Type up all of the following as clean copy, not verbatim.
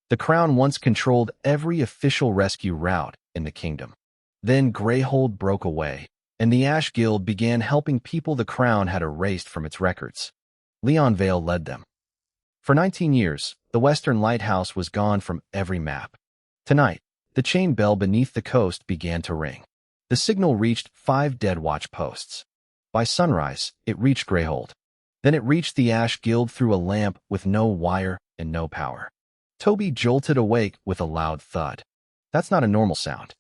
The Crown once controlled every official rescue route in the kingdom. Then Greyhold broke away, and the Ash Guild began helping people the Crown had erased from its records. Vale led them. For 19 years, the Western Lighthouse was gone from every map. Tonight, the chain bell beneath the coast began to ring. The signal reached 5 Tidewatch posts. By sunrise, it reached Greyhold. Then it reached the Ash Guild through a lamp with no wire and no power. Toby jolted awake with a loud thud. That's not a normal sound.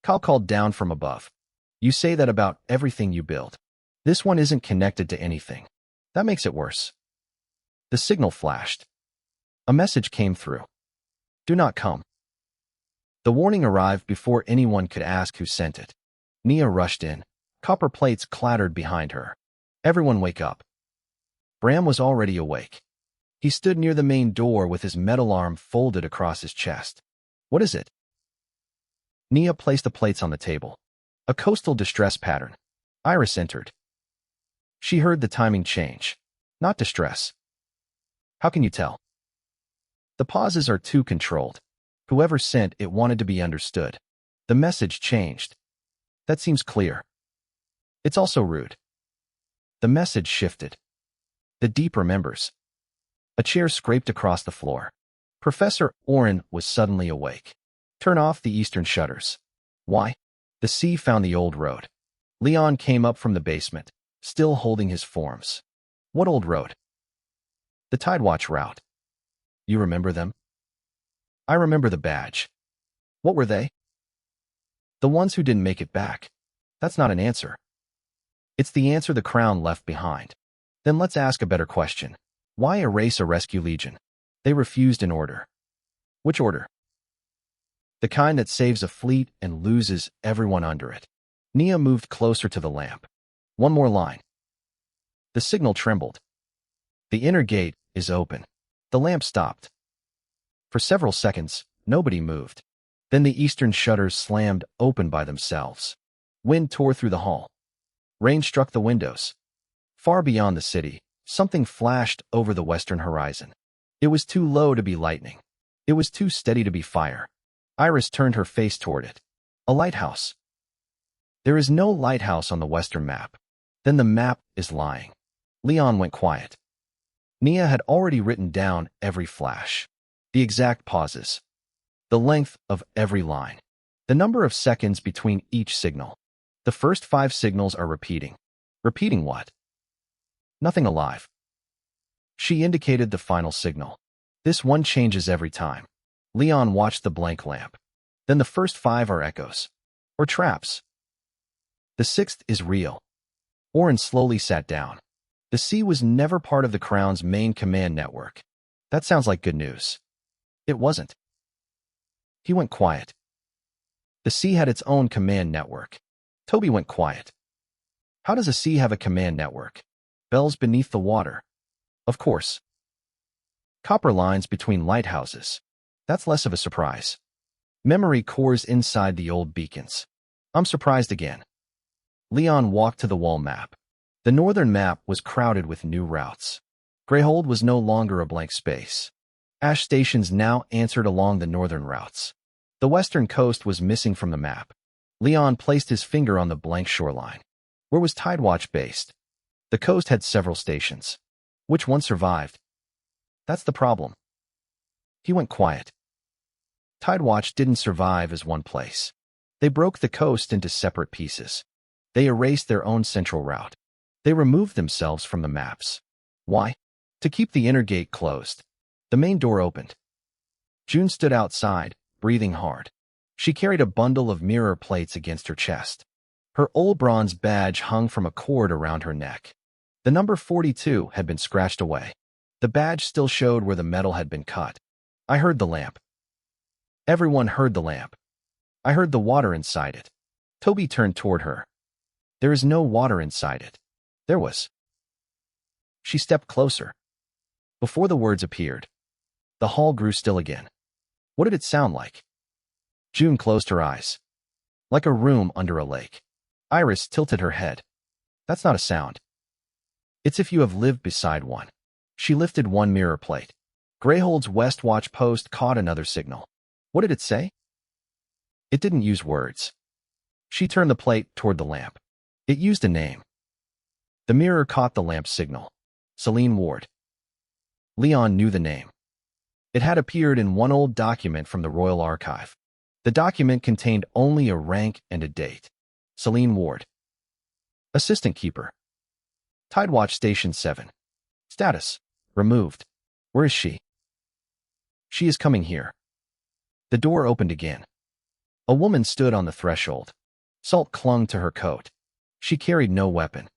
Kyle called down from above. You say that about everything you build. This one isn't connected to anything. That makes it worse. The signal flashed. A message came through. Do not come. The warning arrived before anyone could ask who sent it. Nia rushed in. Copper plates clattered behind her. Everyone wake up. Bram was already awake. He stood near the main door with his metal arm folded across his chest. What is it? Nia placed the plates on the table. A coastal distress pattern. Iris entered. She heard the timing change. Not distress. How can you tell? The pauses are too controlled. Whoever sent it wanted to be understood. The message changed. That seems clear. It's also rude. The message shifted. The deep remembers. A chair scraped across the floor. Professor Oren was suddenly awake. Turn off the eastern shutters. Why? The sea found the old road. Leon came up from the basement, still holding his forms. What old road? The Tidewatch route. You remember them? I remember the badge. What were they? The ones who didn't make it back. That's not an answer. It's the answer the Crown left behind. Then let's ask a better question. Why erase a rescue legion? They refused an order. Which order? The kind that saves a fleet and loses everyone under it. Nia moved closer to the lamp. One more line. The signal trembled. The inner gate is open. The lamp stopped. For several seconds, nobody moved. Then the eastern shutters slammed open by themselves. Wind tore through the hall. Rain struck the windows. Far beyond the city, something flashed over the western horizon. It was too low to be lightning. It was too steady to be fire. Iris turned her face toward it. A lighthouse. There is no lighthouse on the western map. Then the map is lying. Leon went quiet. Nia had already written down every flash. The exact pauses. The length of every line. The number of seconds between each signal. The first 5 signals are repeating. Repeating what? Nothing alive. She indicated the final signal. This one changes every time. Leon watched the blank lamp. Then the first 5 are echoes. Or traps. The 6th is real. Oren slowly sat down. The sea was never part of the Crown's main command network. That sounds like good news. It wasn't. He went quiet. The sea had its own command network. Toby went quiet. How does a sea have a command network? Bells beneath the water. Of course. Copper lines between lighthouses. That's less of a surprise. Memory cores inside the old beacons. I'm surprised again. Leon walked to the wall map. The northern map was crowded with new routes. Greyhold was no longer a blank space. Ash stations now answered along the northern routes. The western coast was missing from the map. Leon placed his finger on the blank shoreline. Where was Tidewatch based? The coast had several stations. Which one survived? That's the problem. He went quiet. Tidewatch didn't survive as one place. They broke the coast into separate pieces. They erased their own central route. They removed themselves from the maps. Why? To keep the inner gate closed. The main door opened. June stood outside, breathing hard. She carried a bundle of mirror plates against her chest. Her old bronze badge hung from a cord around her neck. The number 42 had been scratched away. The badge still showed where the metal had been cut. I heard the lamp. Everyone heard the lamp. I heard the water inside it. Toby turned toward her. There is no water inside it. There was. She stepped closer. Before the words appeared, the hall grew still again. What did it sound like? June closed her eyes. Like a room under a lake. Iris tilted her head. That's not a sound. It's if you have lived beside one. She lifted one mirror plate. Greyhold's West Watch post caught another signal. What did it say? It didn't use words. She turned the plate toward the lamp. It used a name. The mirror caught the lamp's signal. Celine Ward. Leon knew the name. It had appeared in one old document from the Royal Archive. The document contained only a rank and a date. Celine Ward. Assistant Keeper. Tidewatch Station 7. Status. Removed. Where is she? She is coming here. The door opened again. A woman stood on the threshold. Salt clung to her coat. She carried no weapon.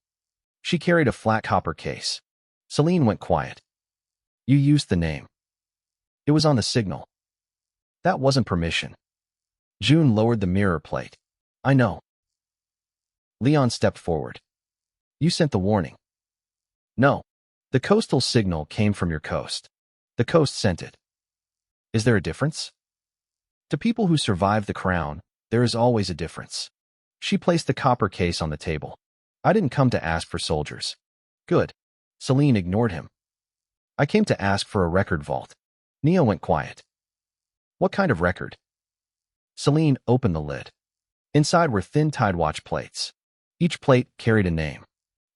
She carried a flat copper case. Celine went quiet. You used the name. It was on the signal. That wasn't permission. June lowered the mirror plate. I know. Leon stepped forward. You sent the warning. No. The coastal signal came from your coast. The coast sent it. Is there a difference? To people who survive the crown, there is always a difference. She placed the copper case on the table. I didn't come to ask for soldiers. Good. Celine ignored him. I came to ask for a record vault. Nia went quiet. What kind of record? Celine opened the lid. Inside were thin Tidewatch plates. Each plate carried a name.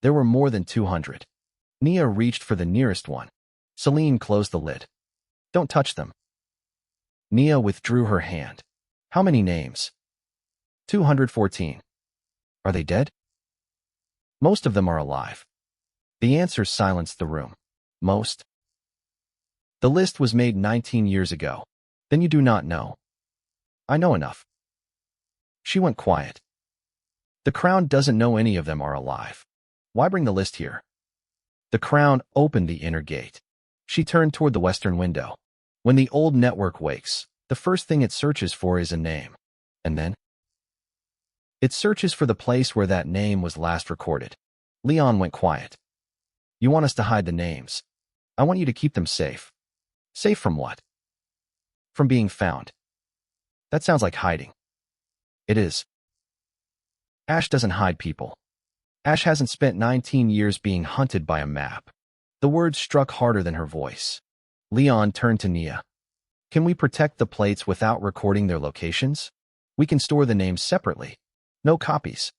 There were more than 200. Nia reached for the nearest one. Celine closed the lid. Don't touch them. Nia withdrew her hand. How many names? 214. Are they dead? Most of them are alive. The answer silenced the room. Most? The list was made 19 years ago. Then you do not know. I know enough. She went quiet. The crown doesn't know any of them are alive. Why bring the list here? The crown opened the inner gate. She turned toward the western window. When the old network wakes, the first thing it searches for is a name. And then? It searches for the place where that name was last recorded. Leon went quiet. You want us to hide the names. I want you to keep them safe. Safe from what? From being found. That sounds like hiding. It is. Ash doesn't hide people. Ash hasn't spent 19 years being hunted by a map. The words struck harder than her voice. Leon turned to Nia. Can we protect the plates without recording their locations? We can store the names separately. No copies.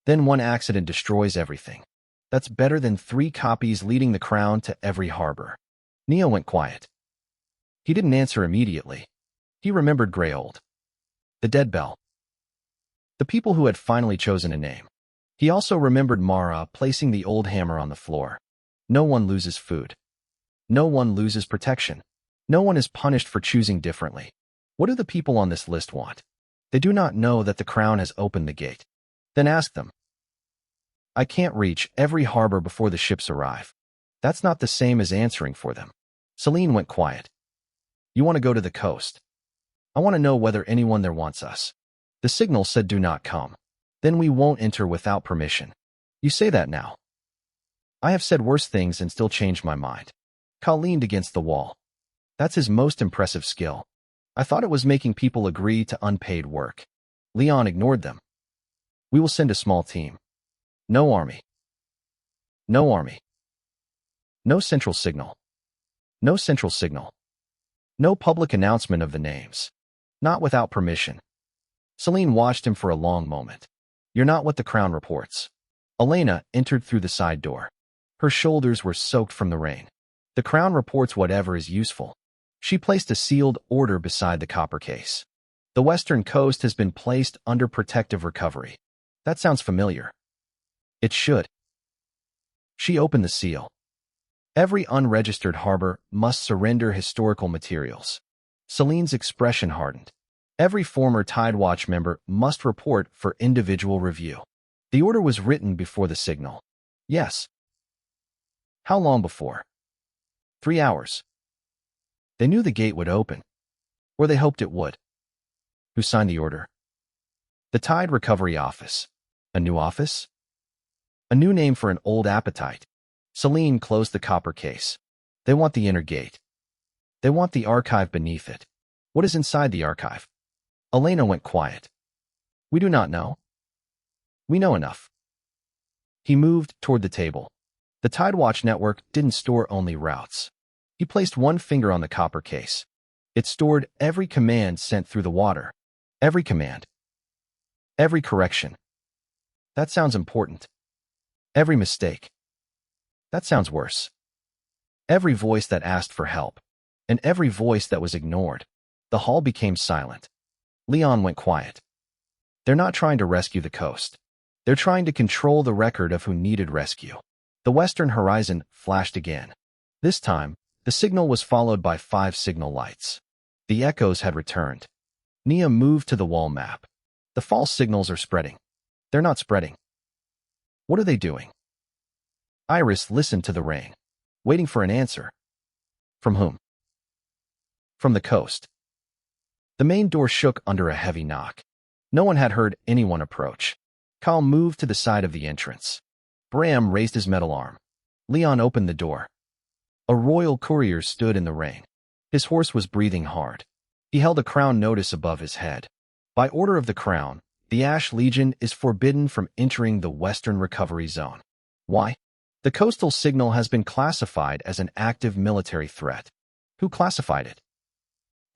Then one accident destroys everything. That's better than 3 copies leading the crown to every harbor. Nia went quiet. He didn't answer immediately. He remembered Greyhold. The dead bell. The people who had finally chosen a name. He also remembered Mara placing the old hammer on the floor. No one loses food. No one loses protection. No one is punished for choosing differently. What do the people on this list want? They do not know that the crown has opened the gate. Then ask them. I can't reach every harbor before the ships arrive. That's not the same as answering for them. Celine went quiet. You want to go to the coast. I want to know whether anyone there wants us. The signal said do not come. Then we won't enter without permission. You say that now. I have said worse things and still changed my mind. Kyle leaned against the wall. That's his most impressive skill. I thought it was making people agree to unpaid work. Leon ignored them. We will send a small team. No army. No army. No central signal. No central signal. No public announcement of the names. Not without permission. Celine watched him for a long moment. You're not what the crown reports. Elena entered through the side door. Her shoulders were soaked from the rain. The crown reports whatever is useful. She placed a sealed order beside the copper case. The western coast has been placed under protective recovery. That sounds familiar. It should. She opened the seal. Every unregistered harbor must surrender historical materials. Celine's expression hardened. Every former Tidewatch member must report for individual review. The order was written before the signal. Yes. How long before? 3 hours. They knew the gate would open. Or they hoped it would. Who signed the order? The Tide Recovery Office. A new office? A new name for an old appetite. Celine closed the copper case. They want the inner gate. They want the archive beneath it. What is inside the archive? Elena went quiet. We do not know. We know enough. He moved toward the table. The Tidewatch network didn't store only routes. He placed one finger on the copper case. It stored every command sent through the water. Every command. Every correction. That sounds important. Every mistake. That sounds worse. Every voice that asked for help. And every voice that was ignored. The hall became silent. Leon went quiet. They're not trying to rescue the coast. They're trying to control the record of who needed rescue. The western horizon flashed again. This time, the signal was followed by 5 signal lights. The echoes had returned. Nia moved to the wall map. The false signals are spreading. They're not spreading. What are they doing? Iris listened to the ring, waiting for an answer. From whom? From the coast. The main door shook under a heavy knock. No one had heard anyone approach. Kyle moved to the side of the entrance. Bram raised his metal arm. Leon opened the door. A royal courier stood in the rain. His horse was breathing hard. He held a crown notice above his head. By order of the crown, the Ash Legion is forbidden from entering the Western Recovery Zone. Why? The coastal signal has been classified as an active military threat. Who classified it?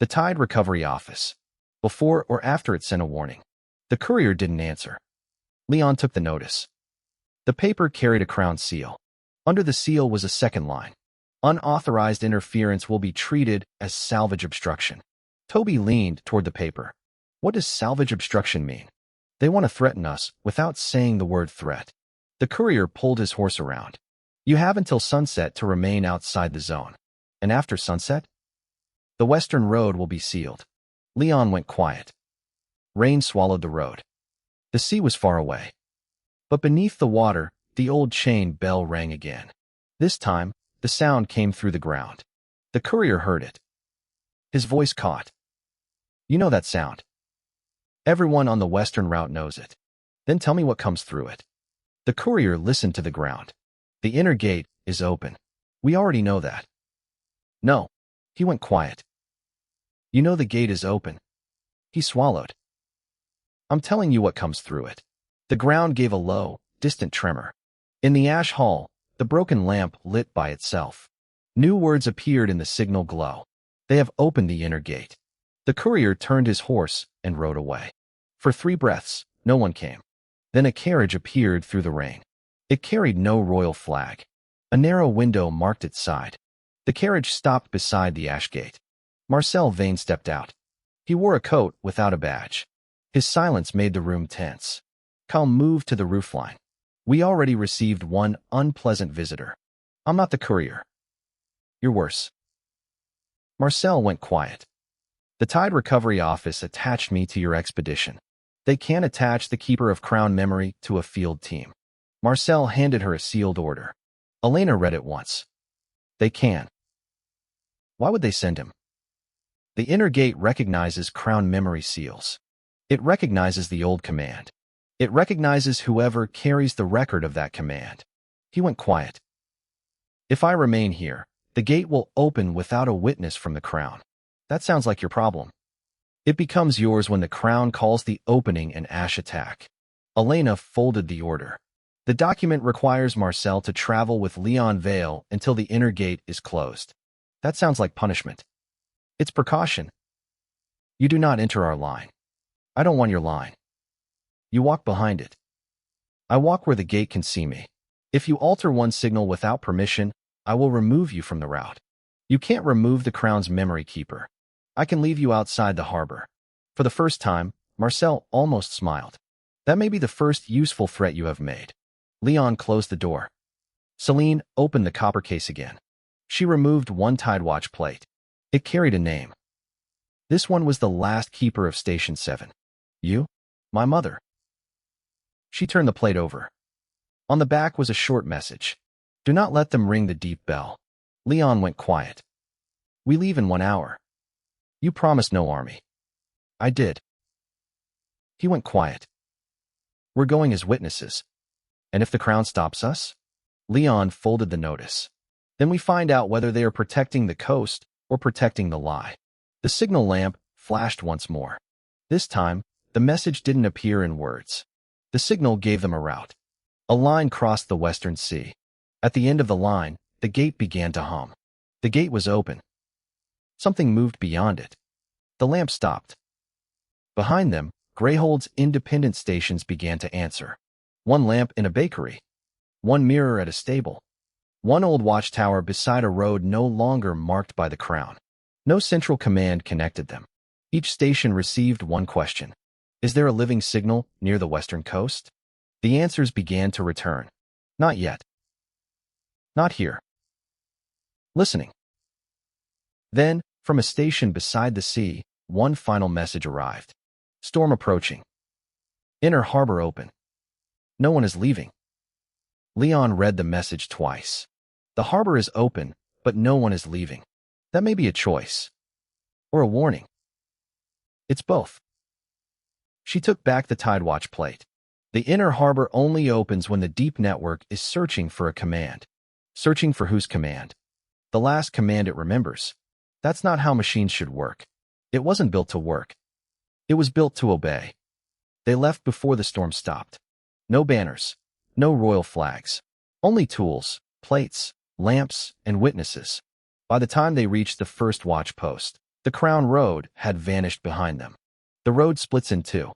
The Tide Recovery Office. Before or after it sent a warning. The courier didn't answer. Leon took the notice. The paper carried a crown seal. Under the seal was a second line. Unauthorized interference will be treated as salvage obstruction. Toby leaned toward the paper. What does salvage obstruction mean? They want to threaten us without saying the word threat. The courier pulled his horse around. You have until sunset to remain outside the zone. And after sunset? The western road will be sealed. Leon went quiet. Rain swallowed the road. The sea was far away. But beneath the water, the old chain bell rang again. This time, the sound came through the ground. The courier heard it. His voice caught. You know that sound. Everyone on the western route knows it. Then tell me what comes through it. The courier listened to the ground. The inner gate is open. We already know that. No. He went quiet. You know the gate is open. He swallowed. I'm telling you what comes through it. The ground gave a low, distant tremor. In the ash hall, the broken lamp lit by itself. New words appeared in the signal glow. They have opened the inner gate. The courier turned his horse and rode away. For 3 breaths, no one came. Then a carriage appeared through the rain. It carried no royal flag. A narrow window marked its side. The carriage stopped beside the ash gate. Marcel Vane stepped out. He wore a coat without a badge. His silence made the room tense. Kyle moved to the roofline. We already received one unpleasant visitor. I'm not the courier. You're worse. Marcel went quiet. The Tide Recovery Office attached me to your expedition. They can't attach the Keeper of Crown Memory to a field team. Marcel handed her a sealed order. Elena read it once. They can. Why would they send him? The inner gate recognizes Crown Memory seals. It recognizes the old command. It recognizes whoever carries the record of that command. He went quiet. If I remain here, the gate will open without a witness from the Crown. That sounds like your problem. It becomes yours when the Crown calls the opening an ash attack. Elena folded the order. The document requires Marcel to travel with Leon Vale until the inner gate is closed. That sounds like punishment. It's precaution. You do not enter our line. I don't want your line. You walk behind it. I walk where the gate can see me. If you alter one signal without permission, I will remove you from the route. You can't remove the Crown's memory keeper. I can leave you outside the harbor. For the first time, Marcel almost smiled. That may be the first useful threat you have made. Leon closed the door. Celine opened the copper case again. She removed one Tidewatch plate. It carried a name. This one was the last keeper of Station 7. You? My mother. She turned the plate over. On the back was a short message. Do not let them ring the deep bell. Leon went quiet. We leave in 1 hour. You promised no army. I did. He went quiet. We're going as witnesses. And if the Crown stops us? Leon folded the notice. Then we find out whether they are protecting the coast or protecting the lie. The signal lamp flashed once more. This time, the message didn't appear in words. The signal gave them a route. A line crossed the western sea. At the end of the line, the gate began to hum. The gate was open. Something moved beyond it. The lamp stopped. Behind them, Greyhold's independent stations began to answer. One lamp in a bakery. One mirror at a stable. One old watchtower beside a road no longer marked by the crown. No central command connected them. Each station received one question. Is there a living signal near the western coast? The answers began to return. Not yet. Not here. Listening. Then, from a station beside the sea, one final message arrived. Storm approaching. Inner harbor open. No one is leaving. Leon read the message twice. The harbor is open, but no one is leaving. That may be a choice. Or a warning. It's both. She took back the Tidewatch plate. The inner harbor only opens when the deep network is searching for a command. Searching for whose command? The last command it remembers. That's not how machines should work. It wasn't built to work. It was built to obey. They left before the storm stopped. No banners. No royal flags. Only tools, plates, lamps, and witnesses. By the time they reached the first watch post, the Crown Road had vanished behind them. The road splits in two.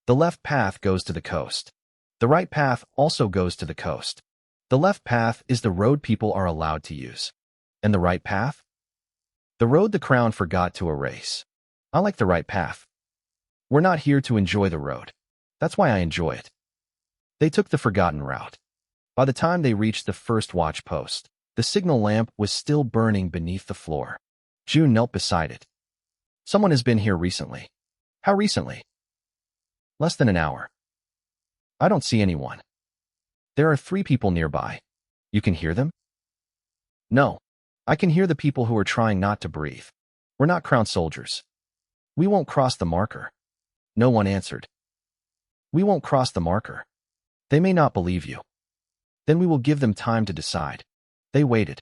The left path goes to the coast. The right path also goes to the coast. The left path is the road people are allowed to use. And the right path? The road the Crown forgot to erase. I like the right path. We're not here to enjoy the road. That's why I enjoy it. They took the forgotten route. By the time they reached the first watch post, the signal lamp was still burning beneath the floor. June knelt beside it. Someone has been here recently. How recently? Less than an hour. I don't see anyone. There are 3 people nearby. You can hear them? No. I can hear the people who are trying not to breathe. We're not Crown soldiers. We won't cross the marker. No one answered. We won't cross the marker. They may not believe you. Then we will give them time to decide. They waited.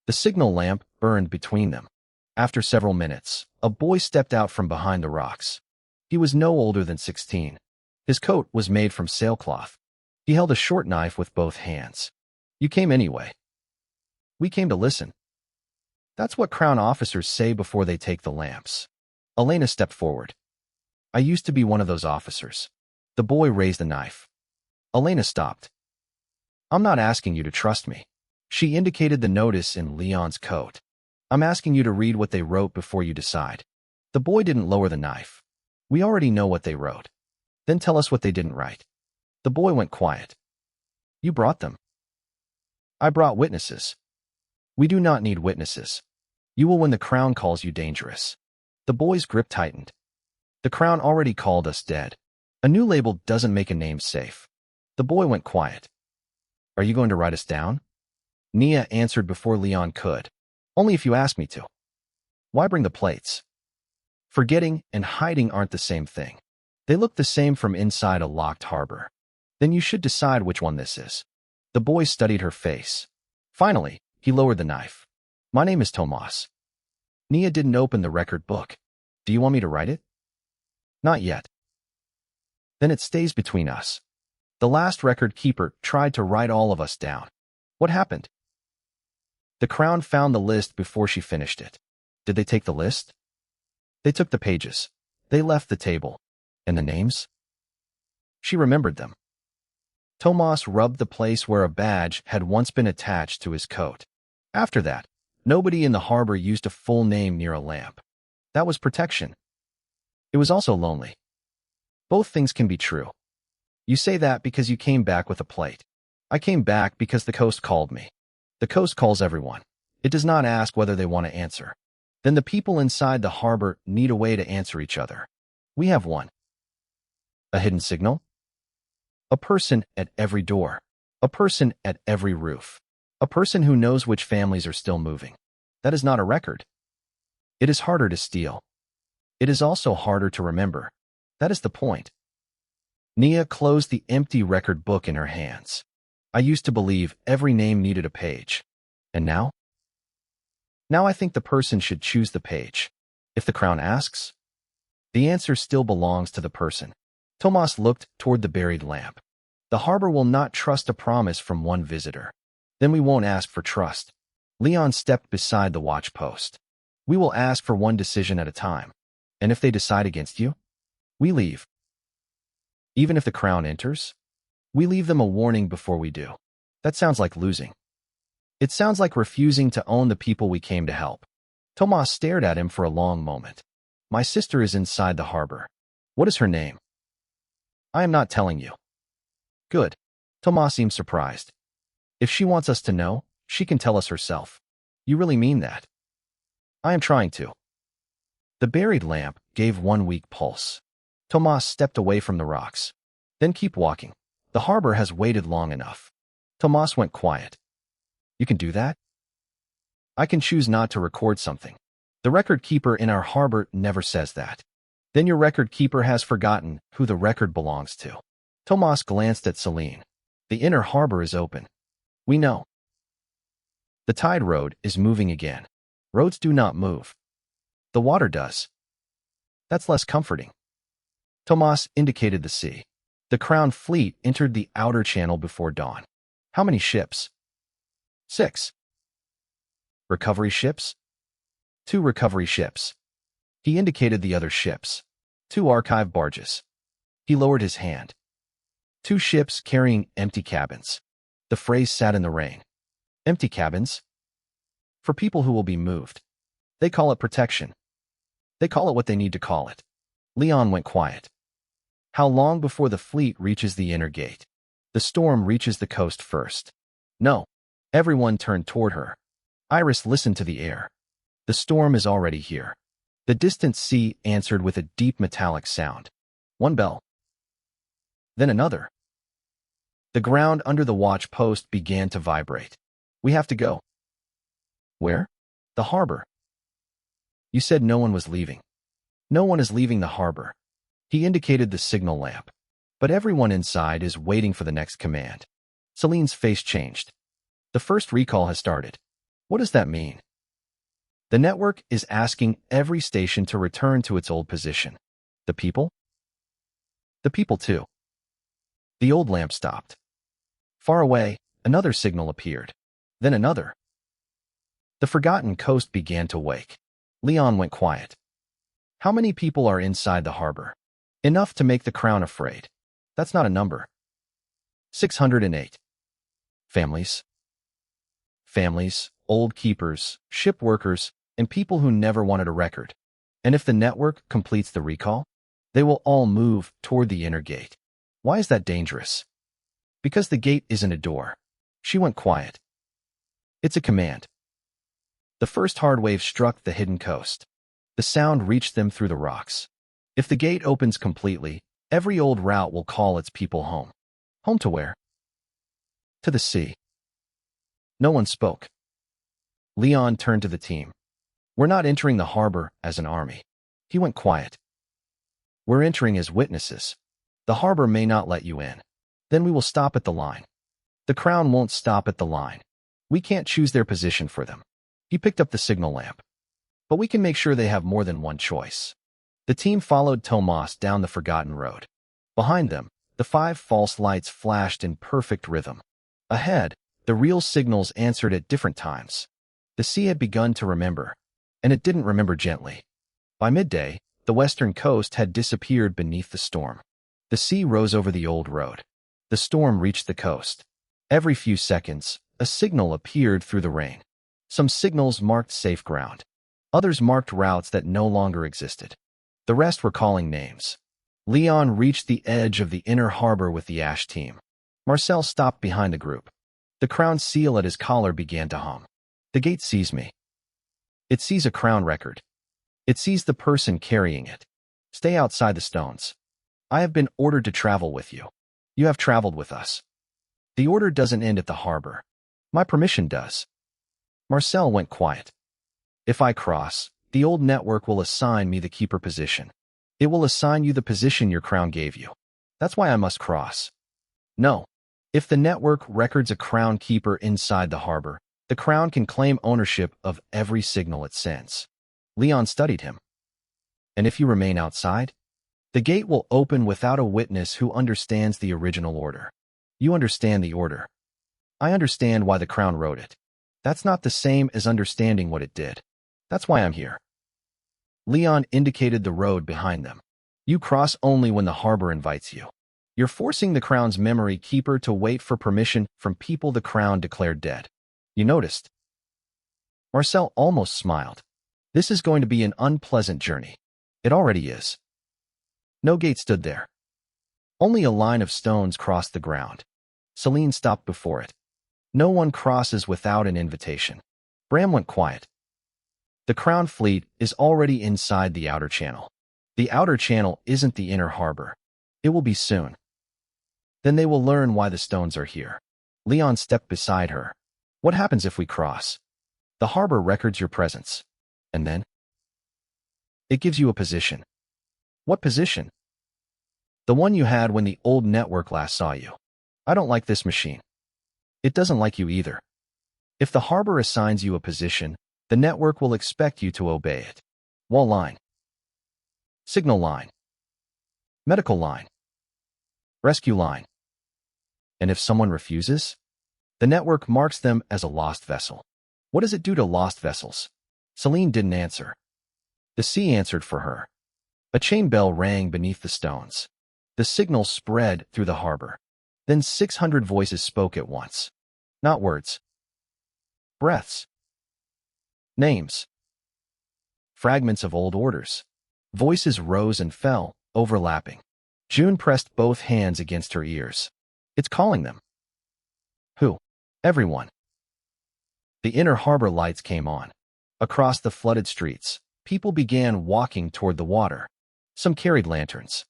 The signal lamp burned between them. After several minutes, a boy stepped out from behind the rocks. He was no older than 16. His coat was made from sailcloth. He held a short knife with both hands. You came anyway. We came to listen. That's what Crown officers say before they take the lamps. Elena stepped forward. I used to be one of those officers. The boy raised the knife. Elena stopped. I'm not asking you to trust me. She indicated the notice in Leon's coat. I'm asking you to read what they wrote before you decide. The boy didn't lower the knife. We already know what they wrote. Then tell us what they didn't write. The boy went quiet. You brought them. I brought witnesses. We do not need witnesses. You will when the Crown calls you dangerous. The boy's grip tightened. The Crown already called us dead. A new label doesn't make a name safe. The boy went quiet. Are you going to write us down? Nia answered before Leon could. Only if you ask me to. Why bring the plates? Forgetting and hiding aren't the same thing. They look the same from inside a locked harbor. Then you should decide which one this is. The boy studied her face. Finally, he lowered the knife. My name is Tomas. Nia didn't open the record book. Do you want me to write it? Not yet. Then it stays between us. The last record keeper tried to write all of us down. What happened? The Crown found the list before she finished it. Did they take the list? They took the pages. They left the table. And the names? She remembered them. Tomas rubbed the place where a badge had once been attached to his coat. After that, nobody in the harbor used a full name near a lamp. That was protection. It was also lonely. Both things can be true. You say that because you came back with a plate. I came back because the coast called me. The coast calls everyone. It does not ask whether they want to answer. Then the people inside the harbor need a way to answer each other. We have one. A hidden signal? A person at every door. A person at every roof. A person who knows which families are still moving. That is not a record. It is harder to steal. It is also harder to remember. That is the point. Nia closed the empty record book in her hands. I used to believe every name needed a page. And now? Now I think the person should choose the page. If the Crown asks, the answer still belongs to the person. Tomas looked toward the buried lamp. The harbor will not trust a promise from one visitor. Then we won't ask for trust. Leon stepped beside the watch post. We will ask for one decision at a time. And if they decide against you, we leave. Even if the crown enters, we leave them a warning before we do. That sounds like losing. It sounds like refusing to own the people we came to help. Tomas stared at him for a long moment. My sister is inside the harbor. What is her name? I am not telling you. Good. Tomas seemed surprised. If she wants us to know, she can tell us herself. You really mean that? I am trying to. The buried lamp gave one weak pulse. Tomas stepped away from the rocks. Then keep walking. The harbor has waited long enough. Tomas went quiet. You can do that? I can choose not to record something. The record keeper in our harbor never says that. Then your record keeper has forgotten who the record belongs to. Tomas glanced at Celine. The inner harbor is open. We know. The tide road is moving again. Roads do not move. The water does. That's less comforting. Tomas indicated the sea. The Crown fleet entered the outer channel before dawn. How many ships? 6. Recovery ships? 2 recovery ships. He indicated the other ships. 2 archive barges. He lowered his hand. 2 ships carrying empty cabins. The phrase sat in the rain. Empty cabins? For people who will be moved. They call it protection. They call it what they need to call it. Leon went quiet. How long before the fleet reaches the inner gate? The storm reaches the coast first. No. Everyone turned toward her. Iris listened to the air. The storm is already here. The distant sea answered with a deep metallic sound. One bell. Then another. The ground under the watch post began to vibrate. We have to go. Where? The harbor. You said no one was leaving. No one is leaving the harbor. He indicated the signal lamp. But everyone inside is waiting for the next command. Celine's face changed. The first recall has started. What does that mean? The network is asking every station to return to its old position. The people? The people too. The old lamp stopped. Far away, another signal appeared. Then another. The forgotten coast began to wake. Leon went quiet. How many people are inside the harbor? Enough to make the Crown afraid. That's not a number. 608. Families. Families, old keepers, ship workers, and people who never wanted a record. And if the network completes the recall, they will all move toward the inner gate. Why is that dangerous? Because the gate isn't a door. She went quiet. It's a command. The first hard wave struck the hidden coast. The sound reached them through the rocks. If the gate opens completely, every old route will call its people home. Home to where? To the sea. No one spoke. Leon turned to the team. We're not entering the harbor as an army. He went quiet. We're entering as witnesses. The harbor may not let you in. Then we will stop at the line. The Crown won't stop at the line. We can't choose their position for them. He picked up the signal lamp. But we can make sure they have more than one choice. The team followed Tomas down the forgotten road. Behind them, the 5 false lights flashed in perfect rhythm. Ahead, the real signals answered at different times. The sea had begun to remember, and it didn't remember gently. By midday, the western coast had disappeared beneath the storm. The sea rose over the old road. The storm reached the coast. Every few seconds, a signal appeared through the rain. Some signals marked safe ground. Others marked routes that no longer existed. The rest were calling names. Leon reached the edge of the inner harbor with the Ash team. Marcel stopped behind the group. The crown seal at his collar began to hum. The gate sees me. It sees a crown record. It sees the person carrying it. Stay outside the stones. I have been ordered to travel with you. You have traveled with us. The order doesn't end at the harbor. My permission does. Marcel went quiet. If I cross, the old network will assign me the keeper position. It will assign you the position your crown gave you. That's why I must cross. No. If the network records a crown keeper inside the harbor, the crown can claim ownership of every signal it sends. Leon studied him. And if you remain outside, the gate will open without a witness who understands the original order. You understand the order. I understand why the crown wrote it. That's not the same as understanding what it did. That's why I'm here. Leon indicated the road behind them. You cross only when the harbor invites you. You're forcing the crown's memory keeper to wait for permission from people the crown declared dead. You noticed? Marcel almost smiled. This is going to be an unpleasant journey. It already is. No gate stood there. Only a line of stones crossed the ground. Celine stopped before it. No one crosses without an invitation. Bram went quiet. The crown fleet is already inside the outer channel. The outer channel isn't the inner harbor. It will be soon. Then they will learn why the stones are here. Leon stepped beside her. What happens if we cross? The harbor records your presence. And then? It gives you a position. What position? The one you had when the old network last saw you. I don't like this machine. It doesn't like you either. If the harbor assigns you a position, the network will expect you to obey it. Wall line. Signal line. Medical line. Rescue line. And if someone refuses? The network marks them as a lost vessel. What does it do to lost vessels? Celine didn't answer. The sea answered for her. A chain bell rang beneath the stones. The signal spread through the harbor. Then 600 voices spoke at once. Not words. Breaths. Names. Fragments of old orders. Voices rose and fell, overlapping. June pressed both hands against her ears. It's calling them. Who? Everyone. The inner harbor lights came on. Across the flooded streets, people began walking toward the water. Some carried lanterns.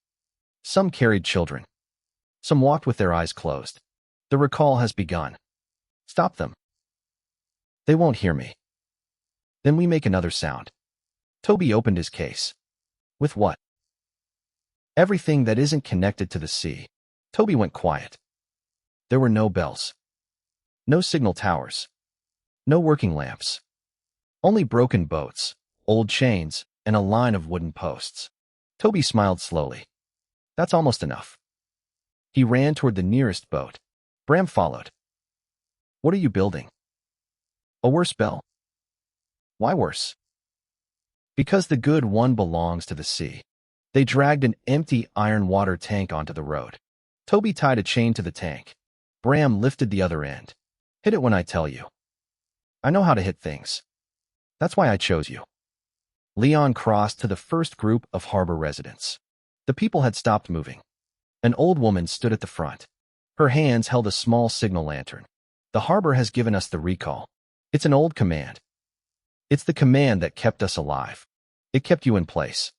Some carried children. Some walked with their eyes closed. The recall has begun. Stop them. They won't hear me. Then we make another sound. Toby opened his case. With what? Everything that isn't connected to the sea. Toby went quiet. There were no bells. No signal towers. No working lamps. Only broken boats, old chains, and a line of wooden posts. Toby smiled slowly. That's almost enough. He ran toward the nearest boat. Bram followed. What are you building? A worse bell. Why worse? Because the good one belongs to the sea. They dragged an empty iron water tank onto the road. Toby tied a chain to the tank. Bram lifted the other end. Hit it when I tell you. I know how to hit things. That's why I chose you. Leon crossed to the first group of harbor residents. The people had stopped moving. An old woman stood at the front. Her hands held a small signal lantern. The harbor has given us the recall. It's an old command. It's the command that kept us alive. It kept you in place.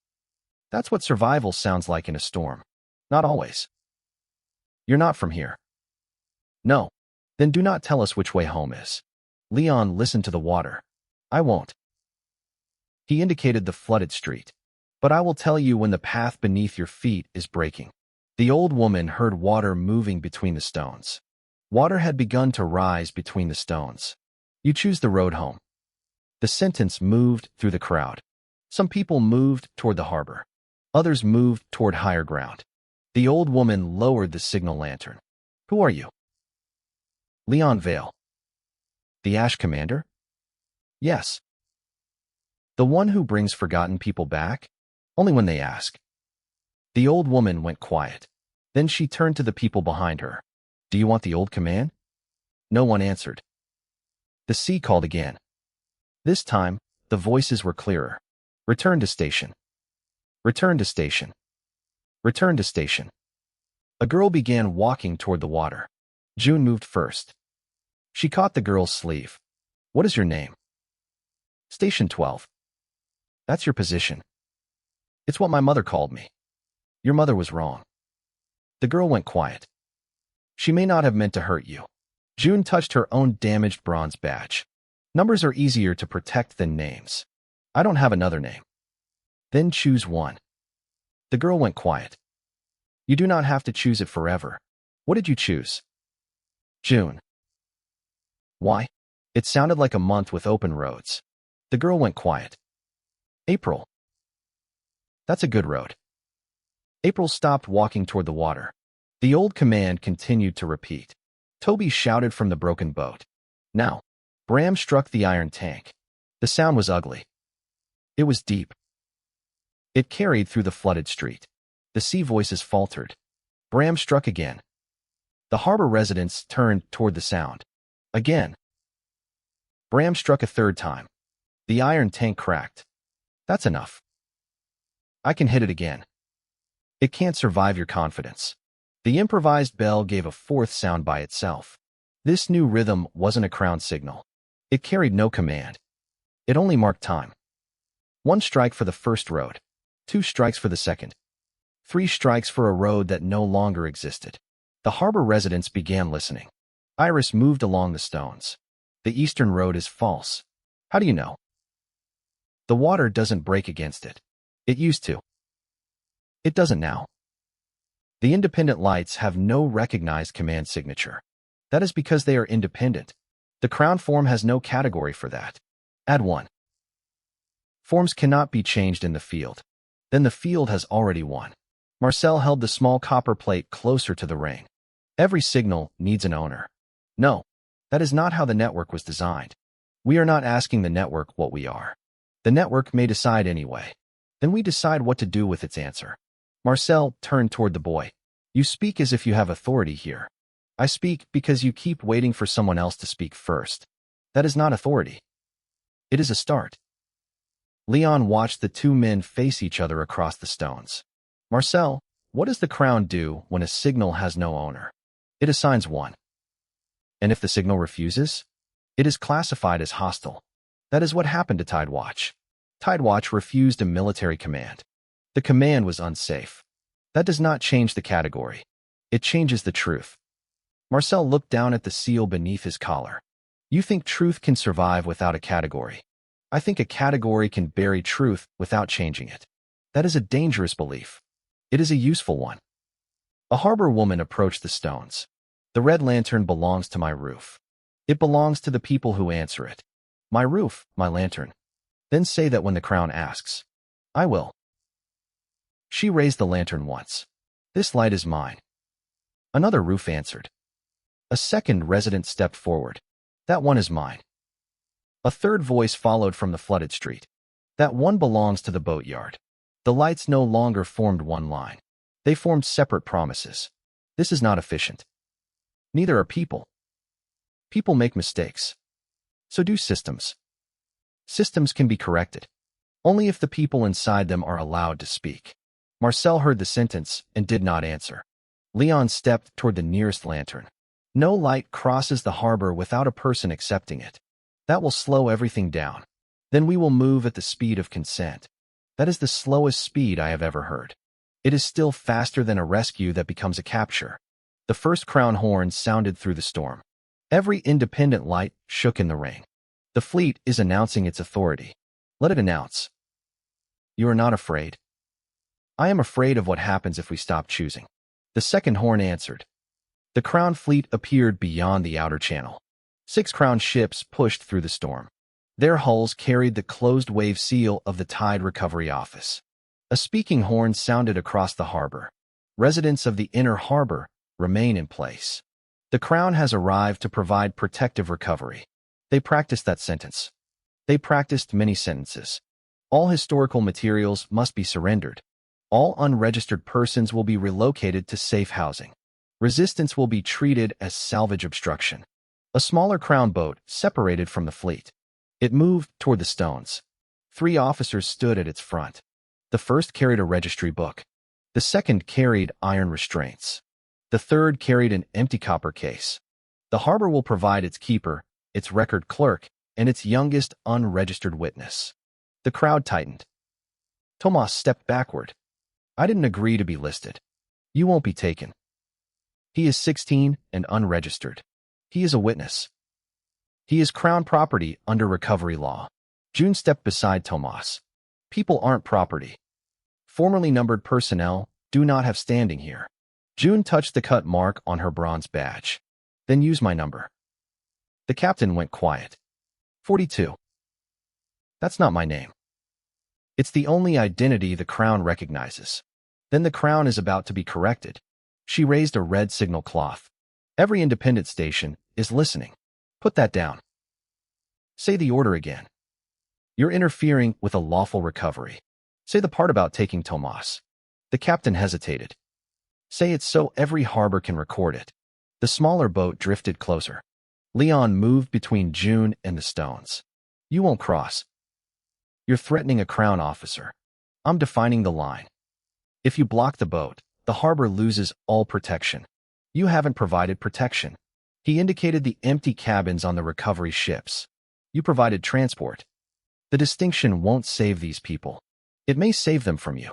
That's what survival sounds like in a storm. Not always. You're not from here. No. Then do not tell us which way home is. Leon listened to the water. I won't. He indicated the flooded street. But I will tell you when the path beneath your feet is breaking. The old woman heard water moving between the stones. Water had begun to rise between the stones. You choose the road home. The sentence moved through the crowd. Some people moved toward the harbor. Others moved toward higher ground. The old woman lowered the signal lantern. Who are you? Leon Vale. The Ash Commander? Yes. The one who brings forgotten people back? Only when they ask. The old woman went quiet. Then she turned to the people behind her. Do you want the old command? No one answered. The sea called again. This time, the voices were clearer. Return to station. Return to station. Return to station. A girl began walking toward the water. June moved first. She caught the girl's sleeve. What is your name? Station 12. That's your position. It's what my mother called me. Your mother was wrong. The girl went quiet. She may not have meant to hurt you. June touched her own damaged bronze badge. Numbers are easier to protect than names. I don't have another name. Then choose one. The girl went quiet. You do not have to choose it forever. What did you choose? June. Why? It sounded like a month with open roads. The girl went quiet. April. That's a good road. April stopped walking toward the water. The old command continued to repeat. Toby shouted from the broken boat. Now. Bram struck the iron tank. The sound was ugly. It was deep. It carried through the flooded street. The sea voices faltered. Bram struck again. The harbor residents turned toward the sound. Again. Bram struck a third time. The iron tank cracked. That's enough. I can hit it again. It can't survive your confidence. The improvised bell gave a fourth sound by itself. This new rhythm wasn't a crown signal. It carried no command. It only marked time. 1 strike for the first road. 2 strikes for the second. 3 strikes for a road that no longer existed. The harbor residents began listening. Iris moved along the stones. The eastern road is false. How do you know? The water doesn't break against it. It used to. It doesn't now. The independent lights have no recognized command signature. That is because they are independent. The crown form has no category for that. Add 1. Forms cannot be changed in the field. Then the field has already won. Marcel held the small copper plate closer to the ring. Every signal needs an owner. No, that is not how the network was designed. We are not asking the network what we are. The network may decide anyway. Then we decide what to do with its answer. Marcel turned toward the boy. You speak as if you have authority here. I speak because you keep waiting for someone else to speak first. That is not authority. It is a start. Leon watched the 2 men face each other across the stones. Marcel, what does the crown do when a signal has no owner? It assigns 1. And if the signal refuses? It is classified as hostile. That is what happened to Tidewatch. Tidewatch refused a military command. The command was unsafe. That does not change the category. It changes the truth. Marcel looked down at the seal beneath his collar. You think truth can survive without a category? I think a category can bury truth without changing it. That is a dangerous belief. It is a useful one. A harbor woman approached the stones. The red lantern belongs to my roof. It belongs to the people who answer it. My roof, my lantern. Then say that when the crown asks. I will. She raised the lantern once. This light is mine. Another roof answered. A second resident stepped forward. That one is mine. A third voice followed from the flooded street. That one belongs to the boatyard. The lights no longer formed one line. They formed separate promises. This is not efficient. Neither are people. People make mistakes. So do systems. Systems can be corrected. Only if the people inside them are allowed to speak. Marcel heard the sentence and did not answer. Leon stepped toward the nearest lantern. No light crosses the harbor without a person accepting it. That will slow everything down. Then we will move at the speed of consent. That is the slowest speed I have ever heard. It is still faster than a rescue that becomes a capture. The first crown horn sounded through the storm. Every independent light shook in the ring. The fleet is announcing its authority. Let it announce. You are not afraid. I am afraid of what happens if we stop choosing. The second horn answered. The crown fleet appeared beyond the outer channel. 6 crown ships pushed through the storm. Their hulls carried the closed wave seal of the Tide Recovery Office. A speaking horn sounded across the harbor. Residents of the inner harbor remain in place. The crown has arrived to provide protective recovery. They practiced that sentence. They practiced many sentences. All historical materials must be surrendered. All unregistered persons will be relocated to safe housing. Resistance will be treated as salvage obstruction. A smaller crown boat separated from the fleet. It moved toward the stones. 3 officers stood at its front. The first carried a registry book. The second carried iron restraints. The third carried an empty copper case. The harbor will provide its keeper, its record clerk, and its youngest unregistered witness. The crowd tightened. Tomas stepped backward. I didn't agree to be listed. You won't be taken. He is 16 and unregistered. He is a witness. He is crown property under recovery law. June stepped beside Tomas. People aren't property. Formerly numbered personnel do not have standing here. June touched the cut mark on her bronze badge. Then use my number. The captain went quiet. 42. That's not my name. It's the only identity the crown recognizes. Then the crown is about to be corrected. She raised a red signal cloth. Every independent station is listening. Put that down. Say the order again. You're interfering with a lawful recovery. Say the part about taking Tomas. The captain hesitated. Say it so every harbor can record it. The smaller boat drifted closer. Leon moved between June and the stones. You won't cross. You're threatening a crown officer. I'm defining the line. If you block the boat, the harbor loses all protection. You haven't provided protection. He indicated the empty cabins on the recovery ships. You provided transport. The distinction won't save these people. It may save them from you.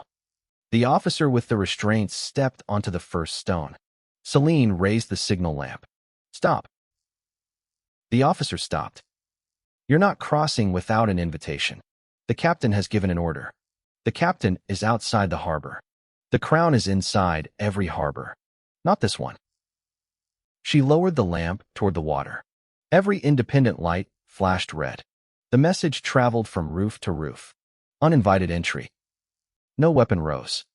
The officer with the restraints stepped onto the first stone. Celine raised the signal lamp. Stop. The officer stopped. You're not crossing without an invitation. The captain has given an order. The captain is outside the harbor. The crown is inside every harbor. Not this one. She lowered the lamp toward the water. Every independent light flashed red. The message traveled from roof to roof. Uninvited entry. No weapon rose.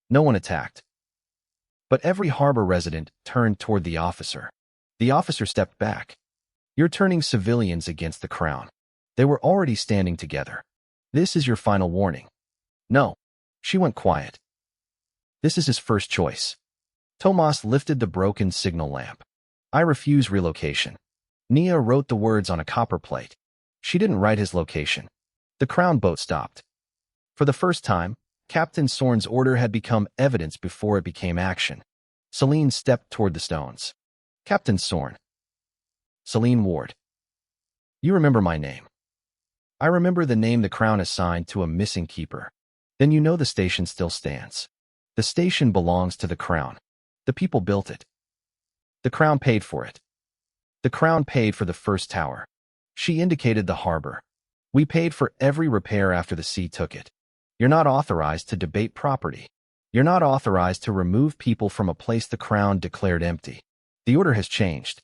No one attacked. But every harbor resident turned toward the officer. The officer stepped back. You're turning civilians against the crown. They were already standing together. This is your final warning. No. She went quiet. This is his first choice. Tomas lifted the broken signal lamp. I refuse relocation. Nia wrote the words on a copper plate. She didn't write his location. The crown boat stopped. For the first time, Captain Sorn's order had become evidence before it became action. Celine stepped toward the stones. Captain Sorn. Celine Ward. You remember my name. I remember the name the crown assigned to a missing keeper. Then you know the station still stands. The station belongs to the crown. The people built it. The crown paid for it. The crown paid for the first tower. She indicated the harbor. We paid for every repair after the sea took it. You're not authorized to debate property. You're not authorized to remove people from a place the crown declared empty. The order has changed.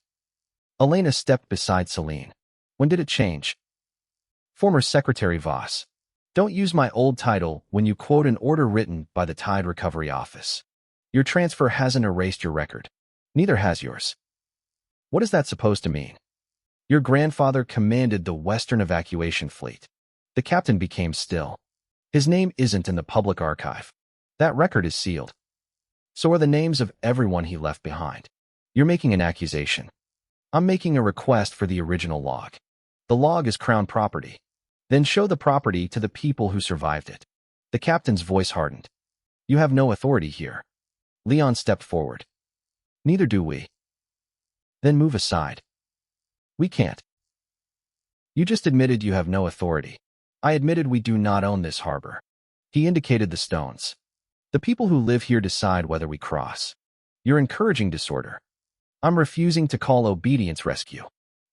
Elena stepped beside Celine. When did it change? Former Secretary Voss. Don't use my old title when you quote an order written by the Tide Recovery Office. Your transfer hasn't erased your record. Neither has yours. What is that supposed to mean? Your grandfather commanded the Western Evacuation Fleet. The captain became still. His name isn't in the public archive. That record is sealed. So are the names of everyone he left behind. You're making an accusation. I'm making a request for the original log. The log is crown property. Then show the property to the people who survived it. The captain's voice hardened. You have no authority here. Leon stepped forward. Neither do we. Then move aside. We can't. You just admitted you have no authority. I admitted we do not own this harbor. He indicated the stones. The people who live here decide whether we cross. You're encouraging disorder. I'm refusing to call obedience rescue.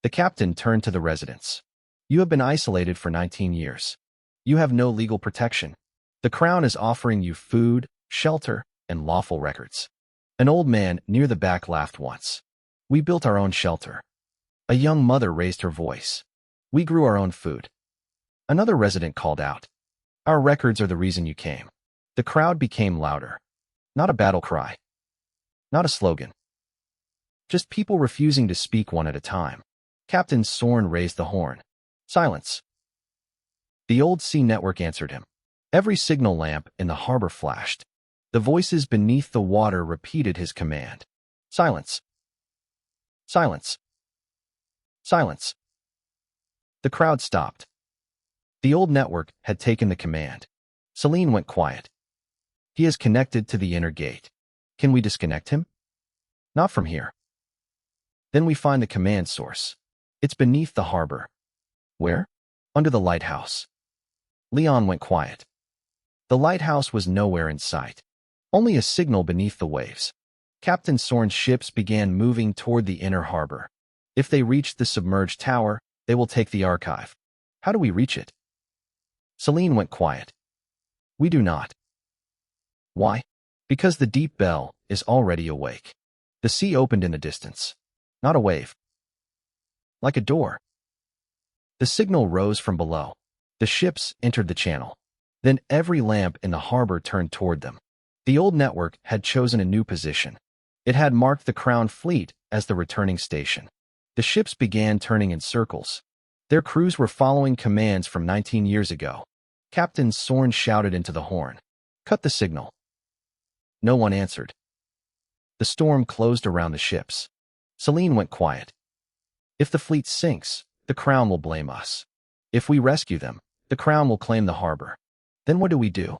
The captain turned to the residents. You have been isolated for 19 years. You have no legal protection. The crown is offering you food, shelter, and lawful records. An old man near the back laughed once. We built our own shelter. A young mother raised her voice. We grew our own food. Another resident called out. Our records are the reason you came. The crowd became louder. Not a battle cry. Not a slogan. Just people refusing to speak one at a time. Captain Sorn raised the horn. Silence. The old sea network answered him. Every signal lamp in the harbor flashed. The voices beneath the water repeated his command. Silence. Silence. Silence. The crowd stopped. The old network had taken the command. Celine went quiet. He is connected to the inner gate. Can we disconnect him? Not from here. Then we find the command source. It's beneath the harbor. Where? Under the lighthouse. Leon went quiet. The lighthouse was nowhere in sight. Only a signal beneath the waves. Captain Sorn's ships began moving toward the inner harbor. If they reach the submerged tower, they will take the archive. How do we reach it? Celine went quiet. We do not. Why? Because the deep bell is already awake. The sea opened in the distance. Not a wave. Like a door. The signal rose from below. The ships entered the channel. Then every lamp in the harbor turned toward them. The old network had chosen a new position. It had marked the Crown Fleet as the returning station. The ships began turning in circles. Their crews were following commands from 19 years ago. Captain Sorn shouted into the horn. Cut the signal. No one answered. The storm closed around the ships. Celine went quiet. If the fleet sinks, the Crown will blame us. If we rescue them, the Crown will claim the harbor. Then what do we do?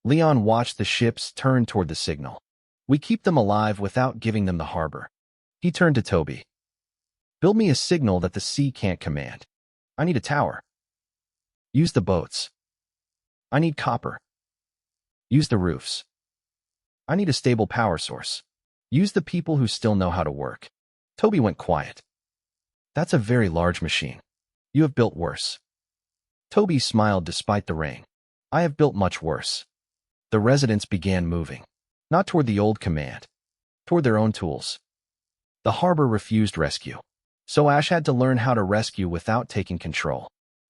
Leon watched the ships turn toward the signal. We keep them alive without giving them the harbor. He turned to Toby. Build me a signal that the sea can't command. I need a tower. Use the boats. I need copper. Use the roofs. I need a stable power source. Use the people who still know how to work. Toby went quiet. That's a very large machine. You have built worse. Toby smiled despite the rain. I have built much worse. The residents began moving. Not toward the old command. Toward their own tools. The harbor refused rescue. So Ash had to learn how to rescue without taking control.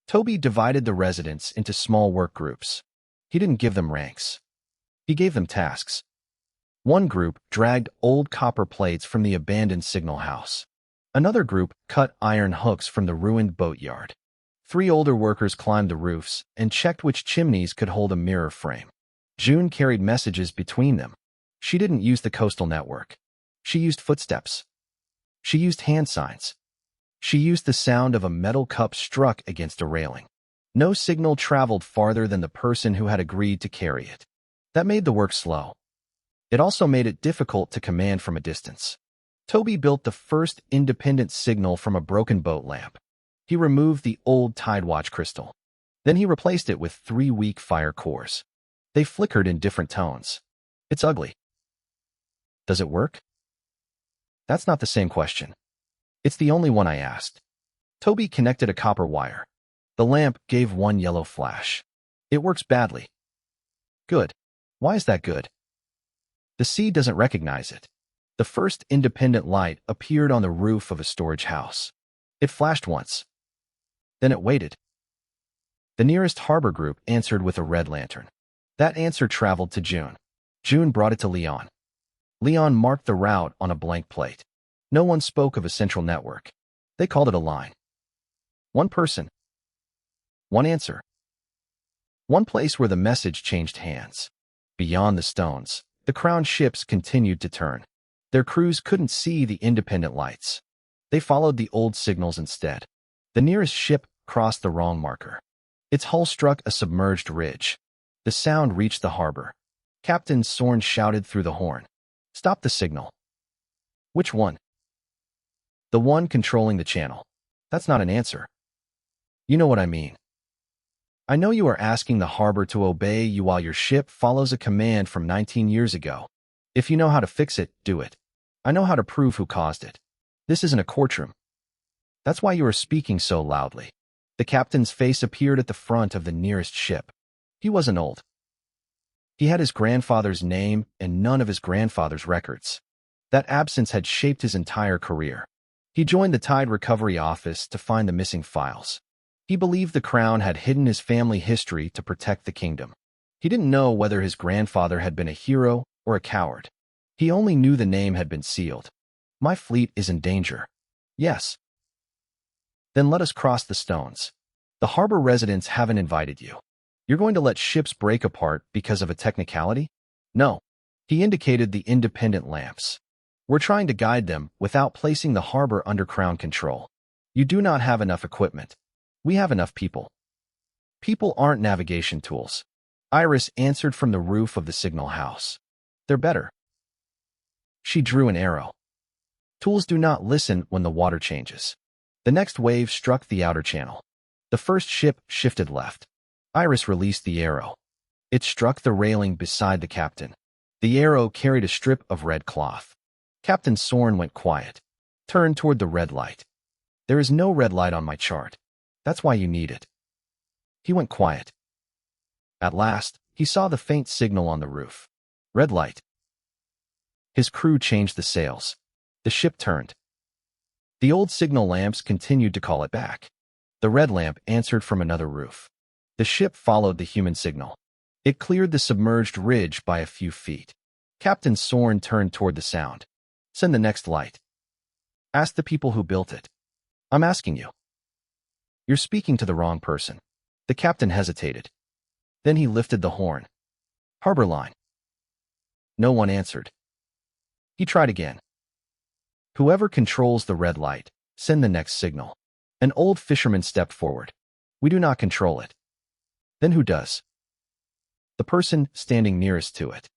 Toby divided the residents into small work groups. He didn't give them ranks. He gave them tasks. One group dragged old copper plates from the abandoned signal house. Another group cut iron hooks from the ruined boatyard. 3 older workers climbed the roofs and checked which chimneys could hold a mirror frame. June carried messages between them. She didn't use the coastal network. She used footsteps. She used hand signs. She used the sound of a metal cup struck against a railing. No signal traveled farther than the person who had agreed to carry it. That made the work slow. It also made it difficult to command from a distance. Toby built the first independent signal from a broken boat lamp. He removed the old Tidewatch crystal. Then he replaced it with 3 weak fire cores. They flickered in different tones. It's ugly. Does it work? That's not the same question. It's the only one I asked. Toby connected a copper wire. The lamp gave 1 yellow flash. It works badly. Good. Why is that good? The sea doesn't recognize it. The first independent light appeared on the roof of a storage house. It flashed once. Then it waited. The nearest harbor group answered with a red lantern. That answer traveled to June. June brought it to Leon. Leon marked the route on a blank plate. No one spoke of a central network. They called it a line. 1 person. 1 answer. 1 place where the message changed hands. Beyond the stones, the Crown ships continued to turn. Their crews couldn't see the independent lights. They followed the old signals instead. The nearest ship crossed the wrong marker. Its hull struck a submerged ridge. The sound reached the harbor. Captain Sorn shouted through the horn. Stop the signal. Which one? The one controlling the channel. That's not an answer. You know what I mean. I know you are asking the harbor to obey you while your ship follows a command from 19 years ago. If you know how to fix it, do it. I know how to prove who caused it. This isn't a courtroom. That's why you are speaking so loudly. The captain's face appeared at the front of the nearest ship. He wasn't old. He had his grandfather's name and none of his grandfather's records. That absence had shaped his entire career. He joined the Tide Recovery Office to find the missing files. He believed the Crown had hidden his family history to protect the kingdom. He didn't know whether his grandfather had been a hero or a coward. He only knew the name had been sealed. My fleet is in danger. Yes. Then let us cross the stones. The harbor residents haven't invited you. You're going to let ships break apart because of a technicality? No. He indicated the independent lamps. We're trying to guide them without placing the harbor under Crown control. You do not have enough equipment. We have enough people. People aren't navigation tools. Iris answered from the roof of the signal house. They're better. She drew an arrow. Tools do not listen when the water changes. The next wave struck the outer channel. The first ship shifted left. Iris released the arrow. It struck the railing beside the captain. The arrow carried a strip of red cloth. Captain Sorn went quiet. Turned toward the red light. There is no red light on my chart. That's why you need it. He went quiet. At last, he saw the faint signal on the roof. Red light. His crew changed the sails. The ship turned. The old signal lamps continued to call it back. The red lamp answered from another roof. The ship followed the human signal. It cleared the submerged ridge by a few feet. Captain Sorn turned toward the sound. Send the next light. Ask the people who built it. I'm asking you. You're speaking to the wrong person. The captain hesitated. Then he lifted the horn. Harbor line. No one answered. He tried again. Whoever controls the red light, send the next signal. An old fisherman stepped forward. We do not control it. Then who does? The person standing nearest to it.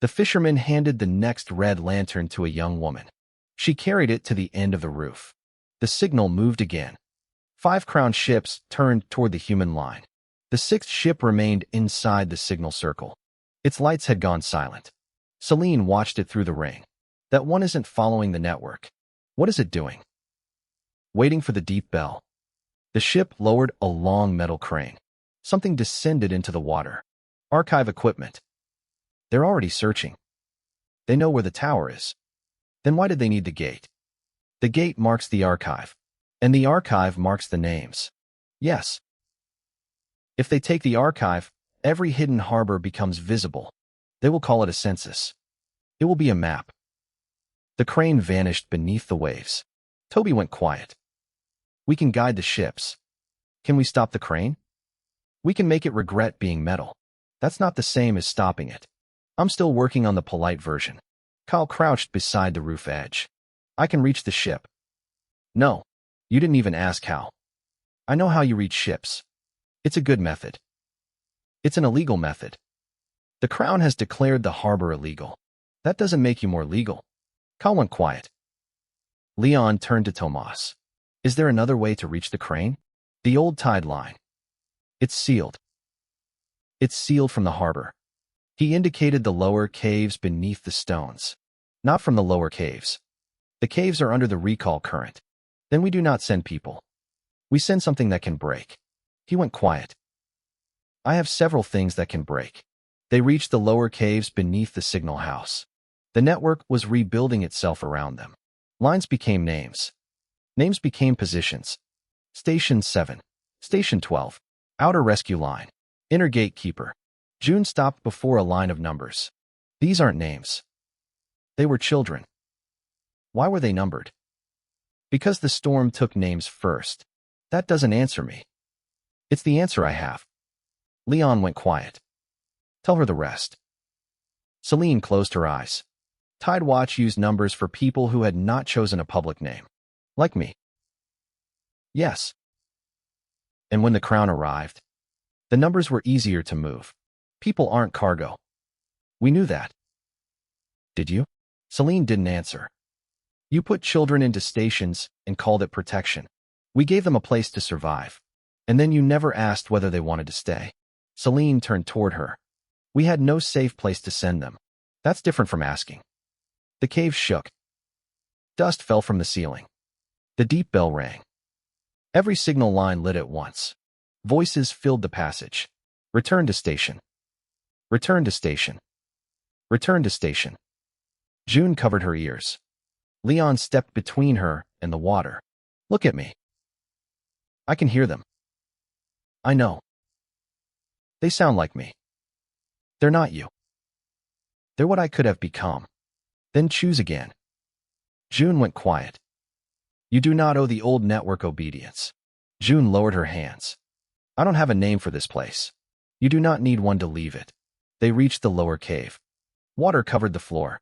The fisherman handed the next red lantern to a young woman. She carried it to the end of the roof. The signal moved again. 5 crown ships turned toward the human line. The 6th ship remained inside the signal circle. Its lights had gone silent. Celine watched it through the ring. That one isn't following the network. What is it doing? Waiting for the deep bell. The ship lowered a long metal crane. Something descended into the water. Archive equipment. They're already searching. They know where the tower is. Then why did they need the gate? The gate marks the archive. And the archive marks the names. Yes. If they take the archive, every hidden harbor becomes visible. They will call it a census. It will be a map. The crane vanished beneath the waves. Toby went quiet. We can guide the ships. Can we stop the crane? We can make it regret being metal. That's not the same as stopping it. I'm still working on the polite version. Kyle crouched beside the roof edge. I can reach the ship. No, you didn't even ask how. I know how you reach ships. It's a good method. It's an illegal method. The Crown has declared the harbor illegal. That doesn't make you more legal. Kyle went quiet. Leon turned to Tomas. Is there another way to reach the crane? The old tide line. It's sealed. It's sealed from the harbor. He indicated the lower caves beneath the stones. Not from the lower caves. The caves are under the recall current. Then we do not send people. We send something that can break. He went quiet. I have several things that can break. They reached the lower caves beneath the signal house. The network was rebuilding itself around them. Lines became names. Names became positions. Station 7. Station 12. Outer rescue line. Inner gatekeeper. June stopped before a line of numbers. These aren't names. They were children. Why were they numbered? Because the storm took names first. That doesn't answer me. It's the answer I have. Leon went quiet. Tell her the rest. Celine closed her eyes. Tidewatch used numbers for people who had not chosen a public name. Like me. Yes. And when the Crown arrived, the numbers were easier to move. People aren't cargo. We knew that. Did you? Celine didn't answer. You put children into stations and called it protection. We gave them a place to survive. And then you never asked whether they wanted to stay. Celine turned toward her. We had no safe place to send them. That's different from asking. The cave shook. Dust fell from the ceiling. The deep bell rang. Every signal line lit at once. Voices filled the passage. Return to station. Return to station. Return to station. June covered her ears. Leon stepped between her and the water. Look at me. I can hear them. I know. They sound like me. They're not you. They're what I could have become. Then choose again. June went quiet. You do not owe the old network obedience. June lowered her hands. I don't have a name for this place. You do not need one to leave it. They reached the lower cave. Water covered the floor.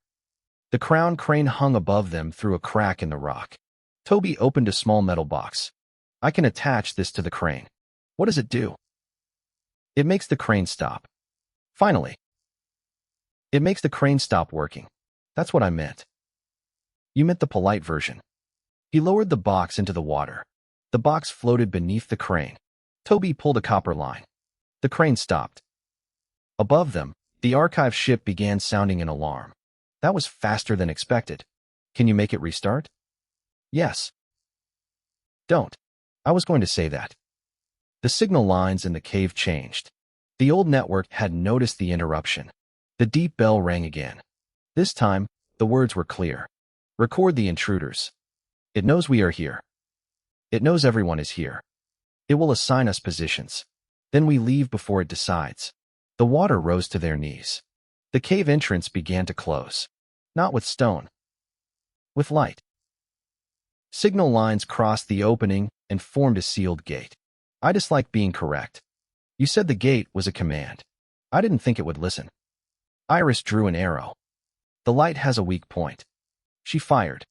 The crown crane hung above them through a crack in the rock. Toby opened a small metal box. I can attach this to the crane. What does it do? It makes the crane stop. Finally. It makes the crane stop working. That's what I meant. You meant the polite version. He lowered the box into the water. The box floated beneath the crane. Toby pulled a copper line. The crane stopped. Above them, the archive ship began sounding an alarm. That was faster than expected. Can you make it restart? Yes. Don't. I was going to say that. The signal lines in the cave changed. The old network had noticed the interruption. The deep bell rang again. This time, the words were clear. Record the intruders. It knows we are here. It knows everyone is here. It will assign us positions. Then we leave before it decides. The water rose to their knees. The cave entrance began to close. Not with stone. With light. Signal lines crossed the opening and formed a sealed gate. I dislike being correct. You said the gate was a command. I didn't think it would listen. Iris drew an arrow. The light has a weak point. She fired.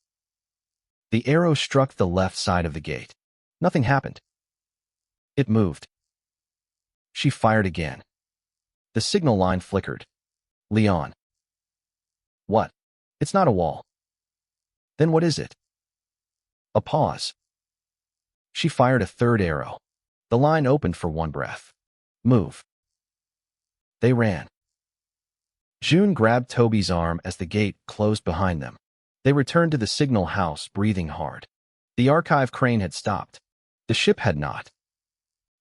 The arrow struck the left side of the gate. Nothing happened. It moved. She fired again. The signal line flickered. Leon. What? It's not a wall. Then what is it? A pause. She fired a third arrow. The line opened for one breath. Move. They ran. June grabbed Toby's arm as the gate closed behind them. They returned to the signal house, breathing hard. The archive crane had stopped. The ship had not.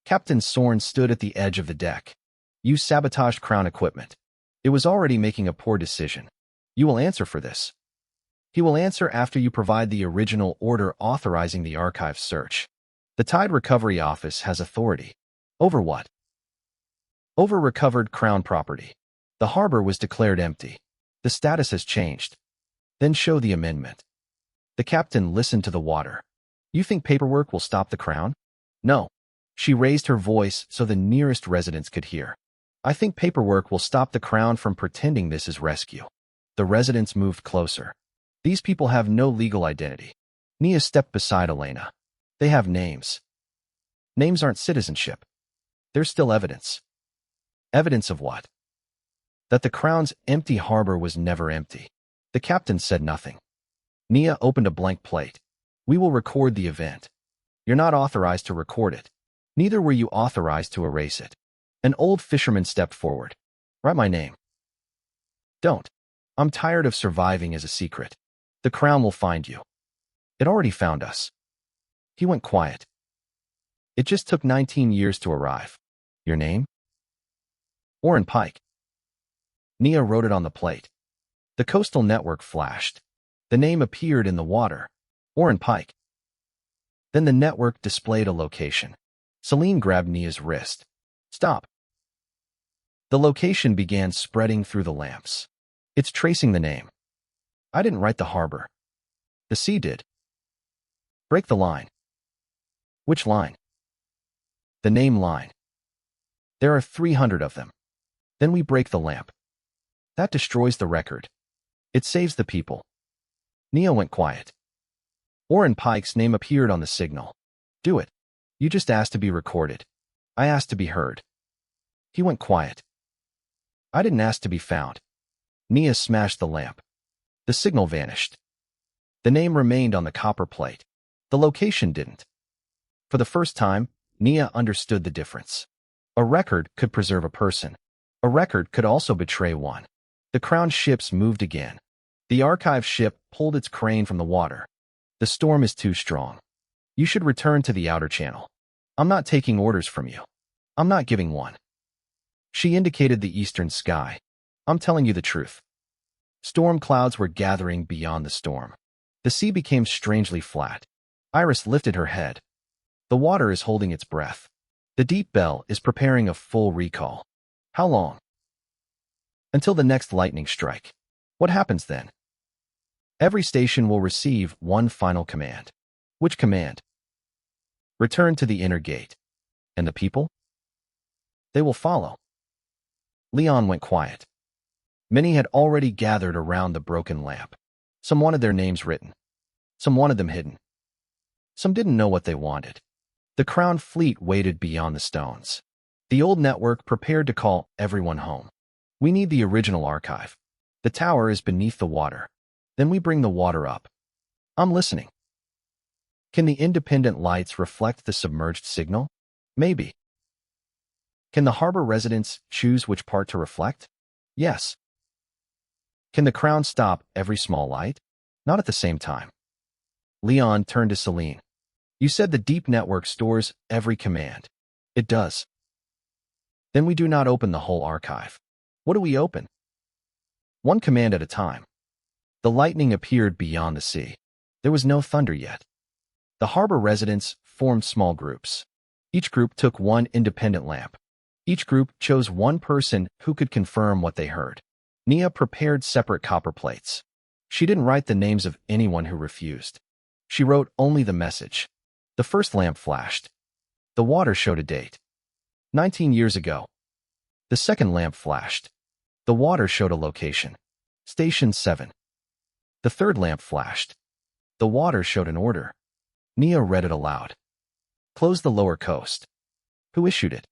Captain Sorn stood at the edge of the deck. You sabotaged Crown equipment. It was already making a poor decision. You will answer for this. He will answer after you provide the original order authorizing the archive search. The Tide Recovery Office has authority. Over what? Over recovered Crown property. The harbor was declared empty. The status has changed. Then show the amendment. The captain listened to the water. You think paperwork will stop the Crown? No. She raised her voice so the nearest residents could hear. I think paperwork will stop the Crown from pretending this is rescue. The residents moved closer. These people have no legal identity. Nia stepped beside Elena. They have names. Names aren't citizenship. They're still evidence. Evidence of what? That the Crown's empty harbor was never empty. The captain said nothing. Nia opened a blank plate. We will record the event. You're not authorized to record it. Neither were you authorized to erase it. An old fisherman stepped forward. Write my name. Don't. I'm tired of surviving as a secret. The Crown will find you. It already found us. He went quiet. It just took 19 years to arrive. Your name? Orrin Pike. Nia wrote it on the plate. The coastal network flashed. The name appeared in the water. Orrin Pike. Then the network displayed a location. Celine grabbed Nia's wrist. Stop. The location began spreading through the lamps. It's tracing the name. I didn't write the harbor. The sea did. Break the line. Which line? The name line. There are 300 of them. Then we break the lamp. That destroys the record. It saves the people. Nia went quiet. Orrin Pike's name appeared on the signal. Do it. You just asked to be recorded. I asked to be heard. He went quiet. I didn't ask to be found. Nia smashed the lamp. The signal vanished. The name remained on the copper plate. The location didn't. For the first time, Nia understood the difference. A record could preserve a person. A record could also betray one. The Crown ships moved again. The archive ship pulled its crane from the water. The storm is too strong. You should return to the outer channel. I'm not taking orders from you. I'm not giving one. She indicated the eastern sky. I'm telling you the truth. Storm clouds were gathering beyond the storm. The sea became strangely flat. Iris lifted her head. The water is holding its breath. The deep bell is preparing a full recall. How long? Until the next lightning strike. What happens then? Every station will receive one final command. Which command? Return to the inner gate. And the people? They will follow. Leon went quiet. Many had already gathered around the broken lamp. Some wanted their names written. Some wanted them hidden. Some didn't know what they wanted. The Crown fleet waited beyond the stones. The old network prepared to call everyone home. We need the original archive. The tower is beneath the water. Then we bring the water up. I'm listening. Can the independent lights reflect the submerged signal? Maybe. Can the harbor residents choose which part to reflect? Yes. Can the Crown stop every small light? Not at the same time. Leon turned to Celine. You said the deep network stores every command. It does. Then we do not open the whole archive. What do we open? One command at a time. The lightning appeared beyond the sea. There was no thunder yet. The harbor residents formed small groups. Each group took one independent lamp. Each group chose one person who could confirm what they heard. Nia prepared separate copper plates. She didn't write the names of anyone who refused. She wrote only the message. The first lamp flashed. The water showed a date. 19 years ago. The second lamp flashed. The water showed a location. Station 7. The third lamp flashed. The water showed an order. Nia read it aloud. Close the lower coast. Who issued it?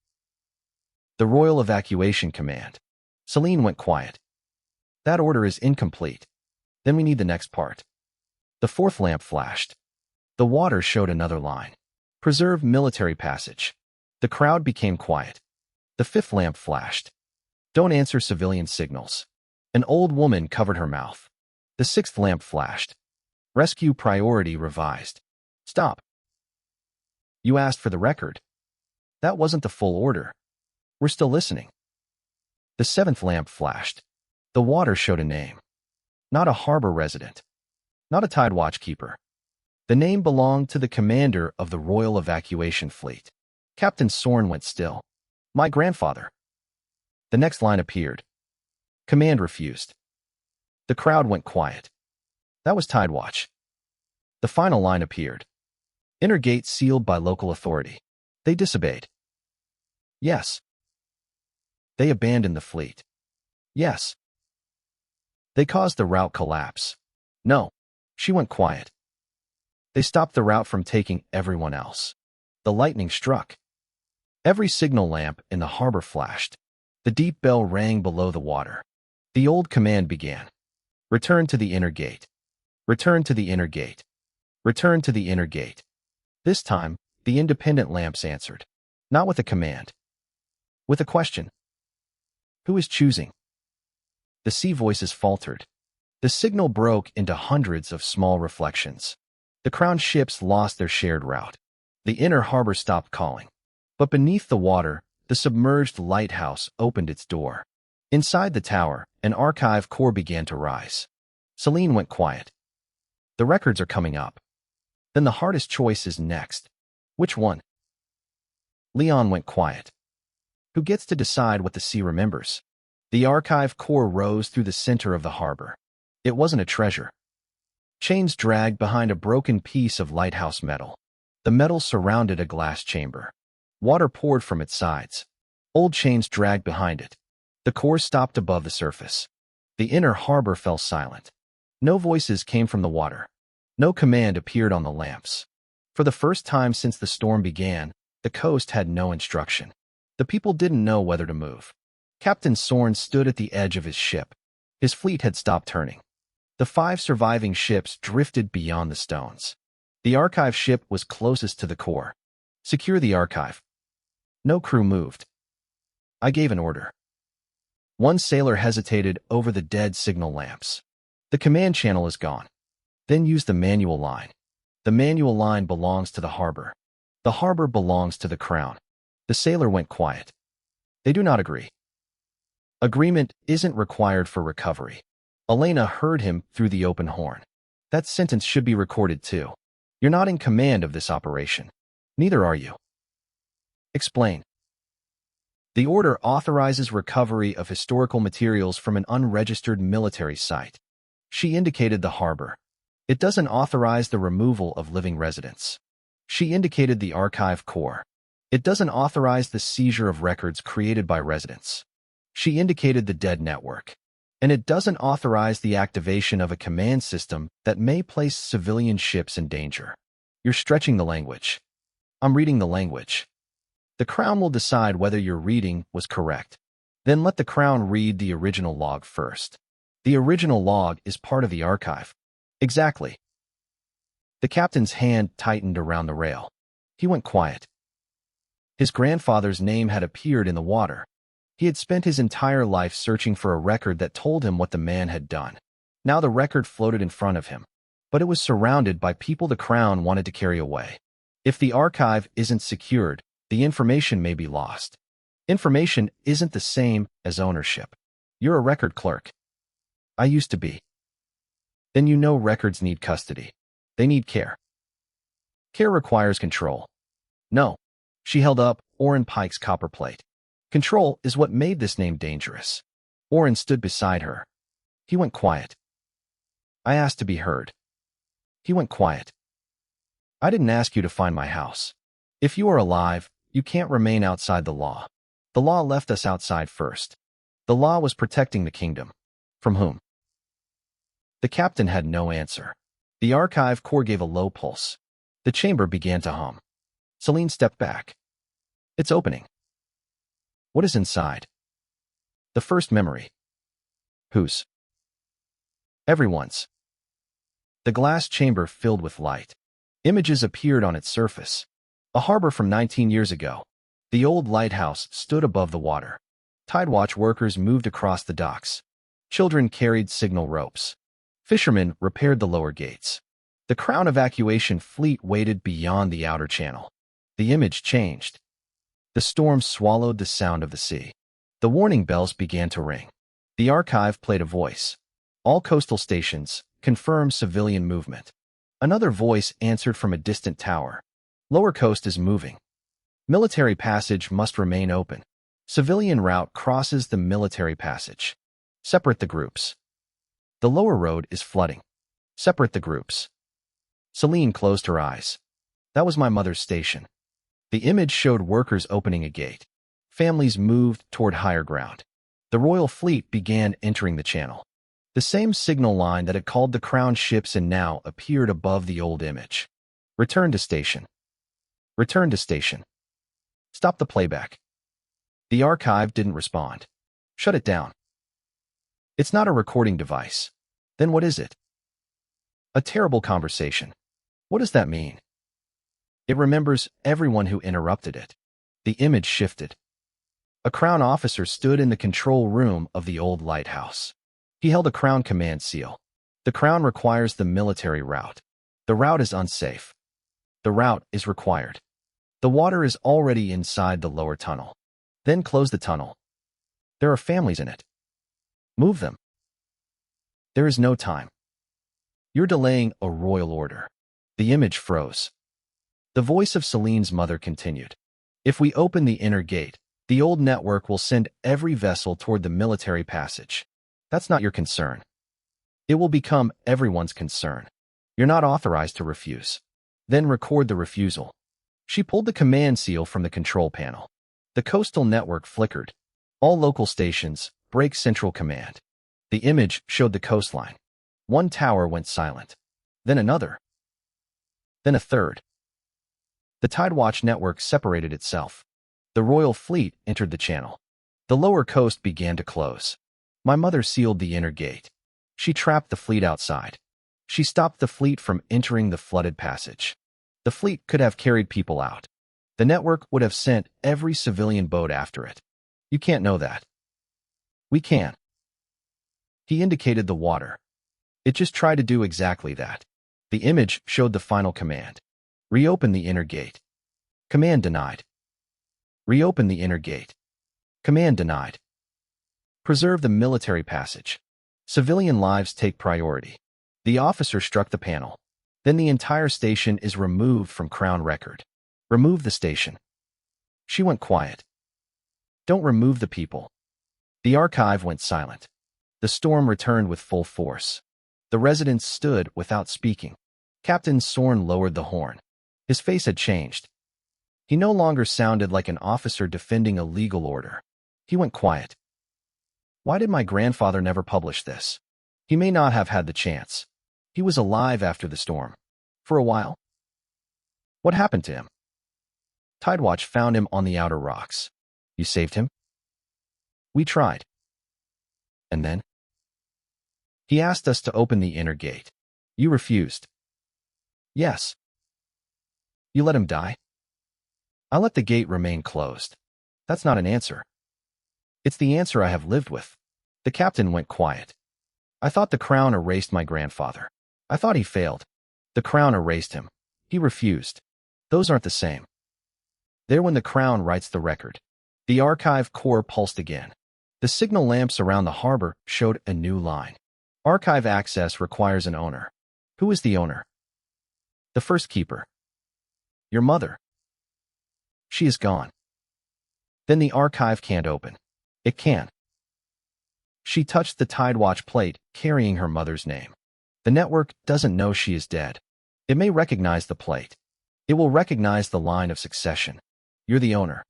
The Royal Evacuation Command. Celine went quiet. That order is incomplete. Then we need the next part. The fourth lamp flashed. The water showed another line. Preserve military passage. The crowd became quiet. The fifth lamp flashed. Don't answer civilian signals. An old woman covered her mouth. The sixth lamp flashed. Rescue priority revised. Stop. You asked for the record. That wasn't the full order. We're still listening. The seventh lamp flashed. The water showed a name. Not a harbor resident. Not a Tidewatch keeper. The name belonged to the commander of the Royal Evacuation Fleet. Captain Sorn went still. My grandfather. The next line appeared. Command refused. The crowd went quiet. That was Tidewatch. The final line appeared. Inner gate sealed by local authority. They disobeyed. Yes. They abandoned the fleet. Yes. They caused the route collapse. No. She went quiet. They stopped the route from taking everyone else. The lightning struck. Every signal lamp in the harbor flashed. The deep bell rang below the water. The old command began. Return to the inner gate. Return to the inner gate. Return to the inner gate. This time, the independent lamps answered. Not with a command. With a question. Who is choosing? The sea voices faltered. The signal broke into hundreds of small reflections. The crown ships lost their shared route. The inner harbor stopped calling. But beneath the water, the submerged lighthouse opened its door. Inside the tower, an archive core began to rise. Celine went quiet. The records are coming up. Then the hardest choice is next. Which one? Leon went quiet. Who gets to decide what the sea remembers? The archive core rose through the center of the harbor. It wasn't a treasure. Chains dragged behind a broken piece of lighthouse metal. The metal surrounded a glass chamber. Water poured from its sides. Old chains dragged behind it. The core stopped above the surface. The inner harbor fell silent. No voices came from the water. No command appeared on the lamps. For the first time since the storm began, the coast had no instruction. The people didn't know whether to move. Captain Sorn stood at the edge of his ship. His fleet had stopped turning. The 5 surviving ships drifted beyond the stones. The archive ship was closest to the core. Secure the archive. No crew moved. I gave an order. One sailor hesitated over the dead signal lamps. The command channel is gone. Then use the manual line. The manual line belongs to the harbor. The harbor belongs to the crown. The sailor went quiet. They do not agree. Agreement isn't required for recovery. Elena heard him through the open horn. That sentence should be recorded too. You're not in command of this operation. Neither are you. Explain. The order authorizes recovery of historical materials from an unregistered military site. She indicated the harbor. It doesn't authorize the removal of living residents. She indicated the archive core. It doesn't authorize the seizure of records created by residents. She indicated the dead network. And it doesn't authorize the activation of a command system that may place civilian ships in danger. You're stretching the language. I'm reading the language. The Crown will decide whether your reading was correct. Then let the Crown read the original log first. The original log is part of the archive. Exactly. The captain's hand tightened around the rail. He went quiet. His grandfather's name had appeared in the water. He had spent his entire life searching for a record that told him what the man had done. Now the record floated in front of him, but it was surrounded by people the Crown wanted to carry away. If the archive isn't secured, the information may be lost. Information isn't the same as ownership. You're a record clerk. I used to be. Then you know records need custody. They need care. Care requires control. No. She held up Orrin Pike's copper plate. Control is what made this name dangerous. Orrin stood beside her. He went quiet. I asked to be heard. He went quiet. I didn't ask you to find my house. If you are alive, you can't remain outside the law. The law left us outside first. The law was protecting the kingdom. From whom? The captain had no answer. The archive core gave a low pulse. The chamber began to hum. Celine stepped back. It's opening. What is inside? The first memory. Whose? Everyone's. The glass chamber filled with light. Images appeared on its surface. A harbor from 19 years ago. The old lighthouse stood above the water. Tidewatch workers moved across the docks. Children carried signal ropes. Fishermen repaired the lower gates. The Crown evacuation fleet waited beyond the outer channel. The image changed. The storm swallowed the sound of the sea. The warning bells began to ring. The archive played a voice. All coastal stations, confirm civilian movement. Another voice answered from a distant tower. Lower coast is moving. Military passage must remain open. Civilian route crosses the military passage. Separate the groups. The lower road is flooding. Separate the groups. Celine closed her eyes. That was my mother's station. The image showed workers opening a gate. Families moved toward higher ground. The royal fleet began entering the channel. The same signal line that had called the Crown ships and now appeared above the old image. Return to station. Return to station. Stop the playback. The archive didn't respond. Shut it down. It's not a recording device. Then what is it? A terrible conversation. What does that mean? It remembers everyone who interrupted it. The image shifted. A Crown officer stood in the control room of the old lighthouse. He held a Crown command seal. The Crown requires the military route. The route is unsafe. The route is required. The water is already inside the lower tunnel. Then close the tunnel. There are families in it. Move them. There is no time. You're delaying a royal order. The image froze. The voice of Celine's mother continued. If we open the inner gate, the old network will send every vessel toward the military passage. That's not your concern. It will become everyone's concern. You're not authorized to refuse. Then record the refusal. She pulled the command seal from the control panel. The coastal network flickered. All local stations, break central command. The image showed the coastline. One tower went silent. Then another. Then a third. The Tidewatch network separated itself. The royal fleet entered the channel. The lower coast began to close. My mother sealed the inner gate. She trapped the fleet outside. She stopped the fleet from entering the flooded passage. The fleet could have carried people out. The network would have sent every civilian boat after it. You can't know that. We can. He indicated the water. It just tried to do exactly that. The image showed the final command. Reopen the inner gate. Command denied. Reopen the inner gate. Command denied. Preserve the military passage. Civilian lives take priority. The officer struck the panel. Then the entire station is removed from Crown record. Remove the station. She went quiet. Don't remove the people. The archive went silent. The storm returned with full force. The residents stood without speaking. Captain Sorn lowered the horn. His face had changed. He no longer sounded like an officer defending a legal order. He went quiet. Why did my grandfather never publish this? He may not have had the chance. He was alive after the storm. For a while. What happened to him? Tidewatch found him on the outer rocks. You saved him? We tried. And then? He asked us to open the inner gate. You refused. Yes. You let him die? I let the gate remain closed. That's not an answer. It's the answer I have lived with. The captain went quiet. I thought the Crown erased my grandfather. I thought he failed. The Crown erased him. He refused. Those aren't the same. There when the Crown writes the record. The archive core pulsed again. The signal lamps around the harbor showed a new line. Archive access requires an owner. Who is the owner? The first keeper. Your mother. She is gone. Then the archive can't open. It can. She touched the Tidewatch plate, carrying her mother's name. The network doesn't know she is dead. It may recognize the plate. It will recognize the line of succession. You're the owner.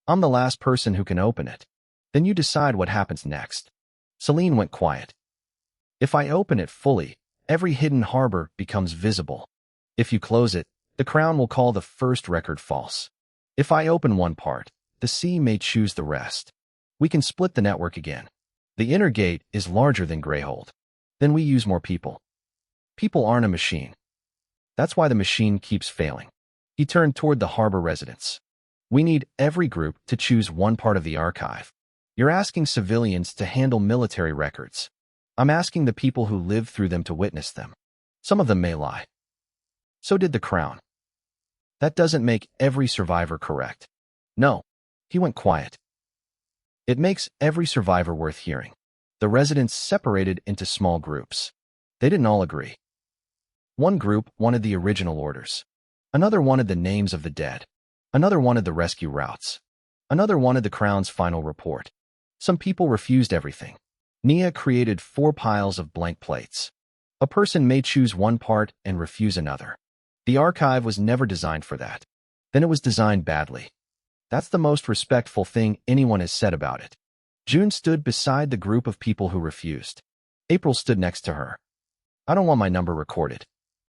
I'm the last person who can open it. Then you decide what happens next. Celine went quiet. If I open it fully, every hidden harbor becomes visible. If you close it, the crown will call the first record false. If I open one part, the sea may choose the rest. We can split the network again. The inner gate is larger than Greyhold. Then we use more people. People aren't a machine. That's why the machine keeps failing. He turned toward the harbor residents. We need every group to choose one part of the archive. You're asking civilians to handle military records. I'm asking the people who live through them to witness them. Some of them may lie. So did the crown. That doesn't make every survivor correct. No. He went quiet. It makes every survivor worth hearing. The residents separated into small groups. They didn't all agree. One group wanted the original orders. Another wanted the names of the dead. Another wanted the rescue routes. Another wanted the crown's final report. Some people refused everything. Nia created 4 piles of blank plates. A person may choose one part and refuse another. The archive was never designed for that. Then it was designed badly. That's the most respectful thing anyone has said about it. June stood beside the group of people who refused. April stood next to her. I don't want my number recorded.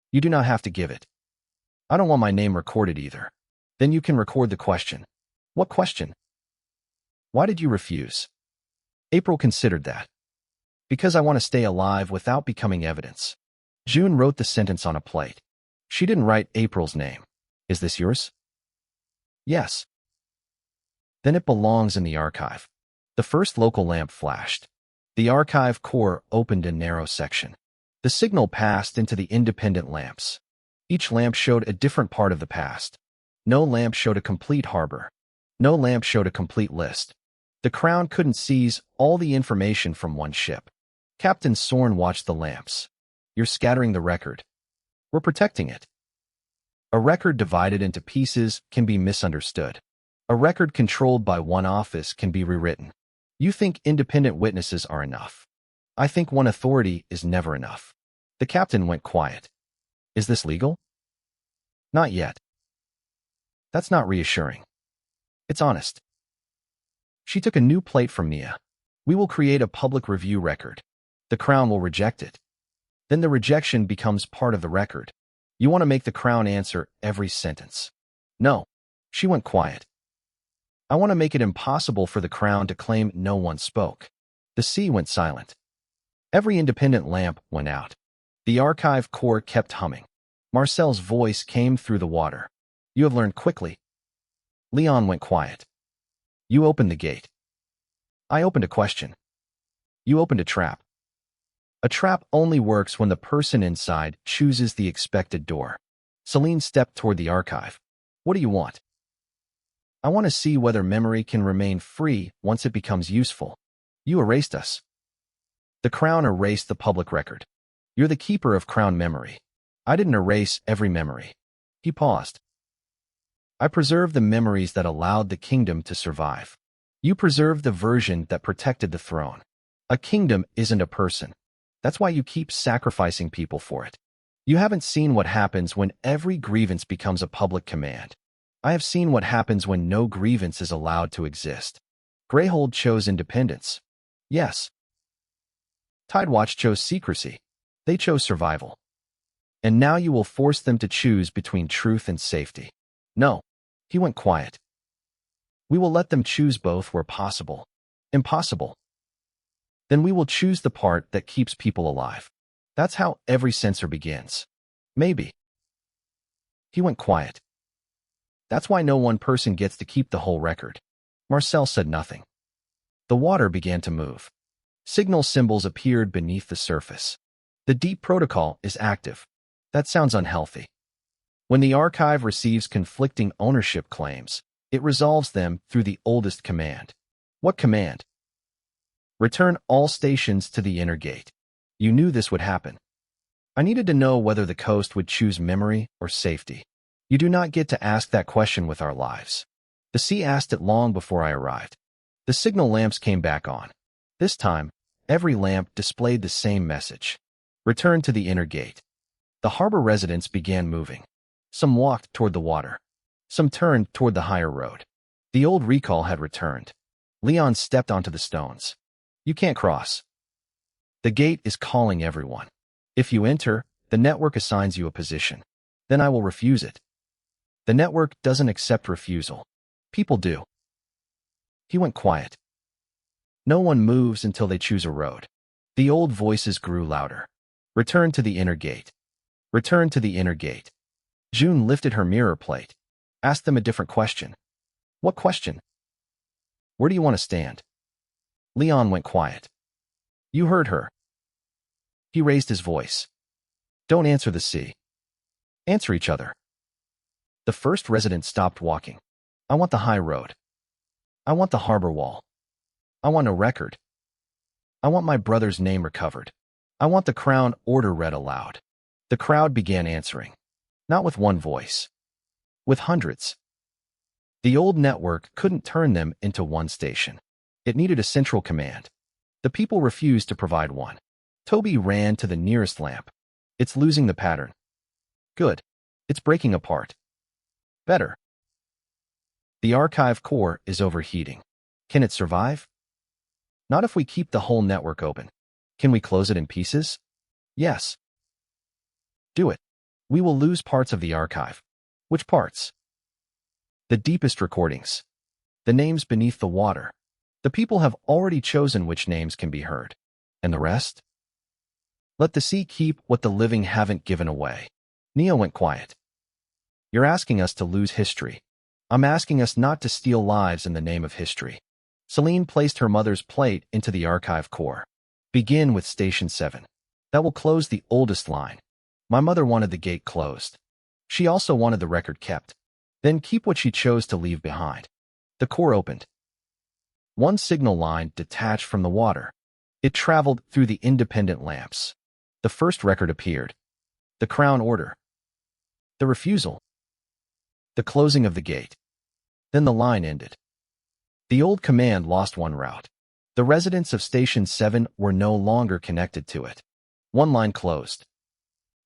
You do not have to give it. I don't want my name recorded either. Then you can record the question. What question? Why did you refuse? April considered that. Because I want to stay alive without becoming evidence. June wrote the sentence on a plate. She didn't write April's name. Is this yours? Yes. Then it belongs in the archive. The first local lamp flashed. The archive core opened a narrow section. The signal passed into the independent lamps. Each lamp showed a different part of the past. No lamp showed a complete harbor. No lamp showed a complete list. The crown couldn't seize all the information from one ship. Captain Sorn watched the lamps. You're scattering the record. We're protecting it. A record divided into pieces can be misunderstood. A record controlled by one office can be rewritten. You think independent witnesses are enough. I think one authority is never enough. The captain went quiet. Is this legal? Not yet. That's not reassuring. It's honest. She took a new plate from Nia. We will create a public review record. The crown will reject it. Then the rejection becomes part of the record. You want to make the crown answer every sentence. No. She went quiet. I want to make it impossible for the crown to claim no one spoke. The sea went silent. Every independent lamp went out. The archive core kept humming. Marcel's voice came through the water. You have learned quickly. Leon went quiet. You opened the gate. I opened a question. You opened a trap. A trap only works when the person inside chooses the expected door. Celine stepped toward the archive. What do you want? I want to see whether memory can remain free once it becomes useful. You erased us. The crown erased the public record. You're the keeper of crown memory. I didn't erase every memory. He paused. I preserved the memories that allowed the kingdom to survive. You preserved the version that protected the throne. A kingdom isn't a person. That's why you keep sacrificing people for it. You haven't seen what happens when every grievance becomes a public command. I have seen what happens when no grievance is allowed to exist. Greyhold chose independence. Yes. Tidewatch chose secrecy. They chose survival. And now you will force them to choose between truth and safety. No. He went quiet. We will let them choose both where possible. Impossible. Then we will choose the part that keeps people alive. That's how every censor begins. Maybe. He went quiet. That's why no one person gets to keep the whole record. Marcel said nothing. The water began to move. Signal symbols appeared beneath the surface. The deep protocol is active. That sounds unhealthy. When the archive receives conflicting ownership claims, it resolves them through the oldest command. What command? Return all stations to the inner gate. You knew this would happen. I needed to know whether the coast would choose memory or safety. You do not get to ask that question with our lives. The sea asked it long before I arrived. The signal lamps came back on. This time, every lamp displayed the same message. Return to the inner gate. The harbor residents began moving. Some walked toward the water. Some turned toward the higher road. The old recall had returned. Leon stepped onto the stones. You can't cross. The gate is calling everyone. If you enter, the network assigns you a position. Then I will refuse it. The network doesn't accept refusal. People do. He went quiet. No one moves until they choose a road. The old voices grew louder. Return to the inner gate. Return to the inner gate. June lifted her mirror plate. Asked them a different question. What question? Where do you want to stand? Leon went quiet. You heard her. He raised his voice. Don't answer the sea. Answer each other. The first resident stopped walking. I want the high road. I want the harbor wall. I want a record. I want my brother's name recovered. I want the crown order read aloud. The crowd began answering. Not with one voice. With hundreds. The old network couldn't turn them into one station. It needed a central command. The people refused to provide one. Toby ran to the nearest lamp. It's losing the pattern. Good. It's breaking apart. Better. The archive core is overheating. Can it survive? Not if we keep the whole network open. Can we close it in pieces? Yes. Do it. We will lose parts of the archive. Which parts? The deepest recordings. The names beneath the water. The people have already chosen which names can be heard. And the rest? Let the sea keep what the living haven't given away. Neo went quiet. You're asking us to lose history. I'm asking us not to steal lives in the name of history. Celine placed her mother's plate into the archive core. Begin with Station 7. That will close the oldest line. My mother wanted the gate closed. She also wanted the record kept. Then keep what she chose to leave behind. The core opened. One signal line detached from the water. It traveled through the independent lamps. The first record appeared. The crown order. The refusal. The closing of the gate. Then the line ended. The old command lost one route. The residents of Station 7 were no longer connected to it. One line closed.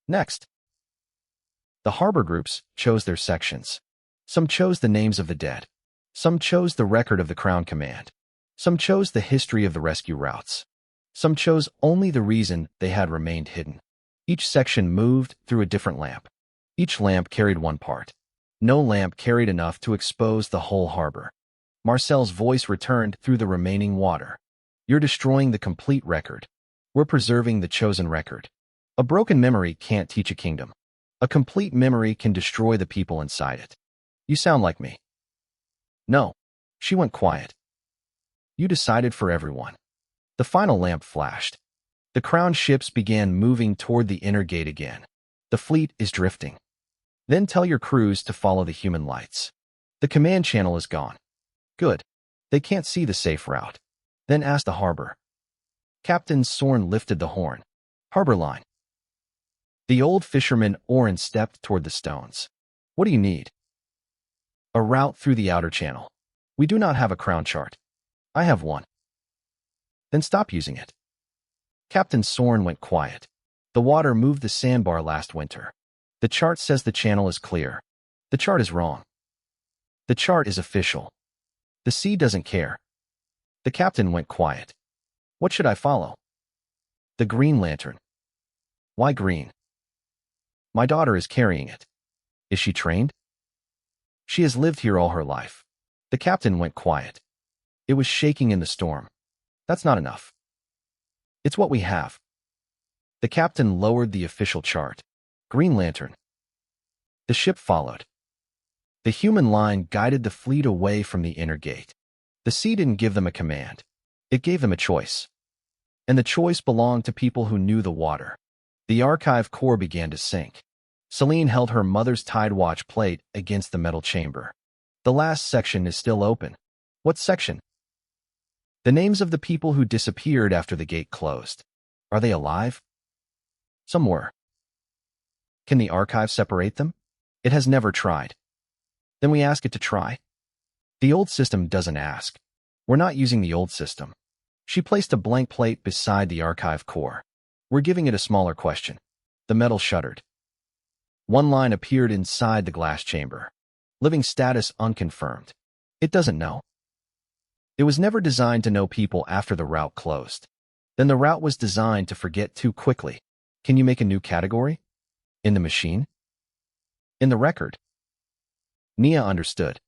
Next. The harbor groups chose their sections. Some chose the names of the dead. Some chose the record of the Crown Command. Some chose the history of the rescue routes. Some chose only the reason they had remained hidden. Each section moved through a different lamp. Each lamp carried one part. No lamp carried enough to expose the whole harbor. Marcel's voice returned through the remaining water. You're destroying the complete record. We're preserving the chosen record. A broken memory can't teach a kingdom. A complete memory can destroy the people inside it. You sound like me. No. She went quiet. You decided for everyone. The final lamp flashed. The crown ships began moving toward the inner gate again. The fleet is drifting. Then tell your crews to follow the human lights. The command channel is gone. Good. They can't see the safe route. Then ask the harbor. Captain Sorn lifted the horn. Harbor line. The old fisherman Oren stepped toward the stones. What do you need? A route through the outer channel. We do not have a crown chart. I have one. Then stop using it. Captain Sorn went quiet. The water moved the sandbar last winter. The chart says the channel is clear. The chart is wrong. The chart is official. The sea doesn't care. The captain went quiet. What should I follow? The green lantern. Why green? My daughter is carrying it. Is she trained? She has lived here all her life. The captain went quiet. It was shaking in the storm. That's not enough. It's what we have. The captain lowered the official chart. Green lantern. The ship followed. The human line guided the fleet away from the inner gate. The sea didn't give them a command. It gave them a choice. And the choice belonged to people who knew the water. The archive core began to sink. Celine held her mother's Tidewatch plate against the metal chamber. The last section is still open. What section? The names of the people who disappeared after the gate closed. Are they alive? Some were. Can the archive separate them? It has never tried. Then we ask it to try. The old system doesn't ask. We're not using the old system. She placed a blank plate beside the archive core. We're giving it a smaller question. The metal shuddered. One line appeared inside the glass chamber. Living status unconfirmed. It doesn't know. It was never designed to know people after the route closed. Then the route was designed to forget too quickly. Can you make a new category? In the machine? In the record? Nia understood.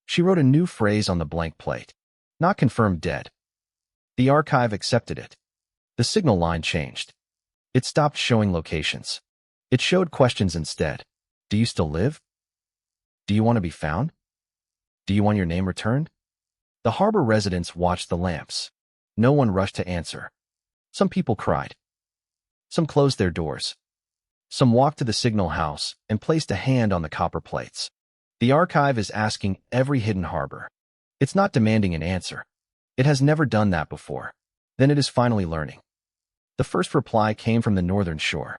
She wrote a new phrase on the blank plate. Not confirmed dead. The archive accepted it. The signal line changed. It stopped showing locations. It showed questions instead. Do you still live? Do you want to be found? Do you want your name returned? The harbor residents watched the lamps. No one rushed to answer. Some people cried. Some closed their doors. Some walked to the signal house and placed a hand on the copper plates. The archive is asking every hidden harbor. It's not demanding an answer. It has never done that before. Then it is finally learning. The first reply came from the northern shore.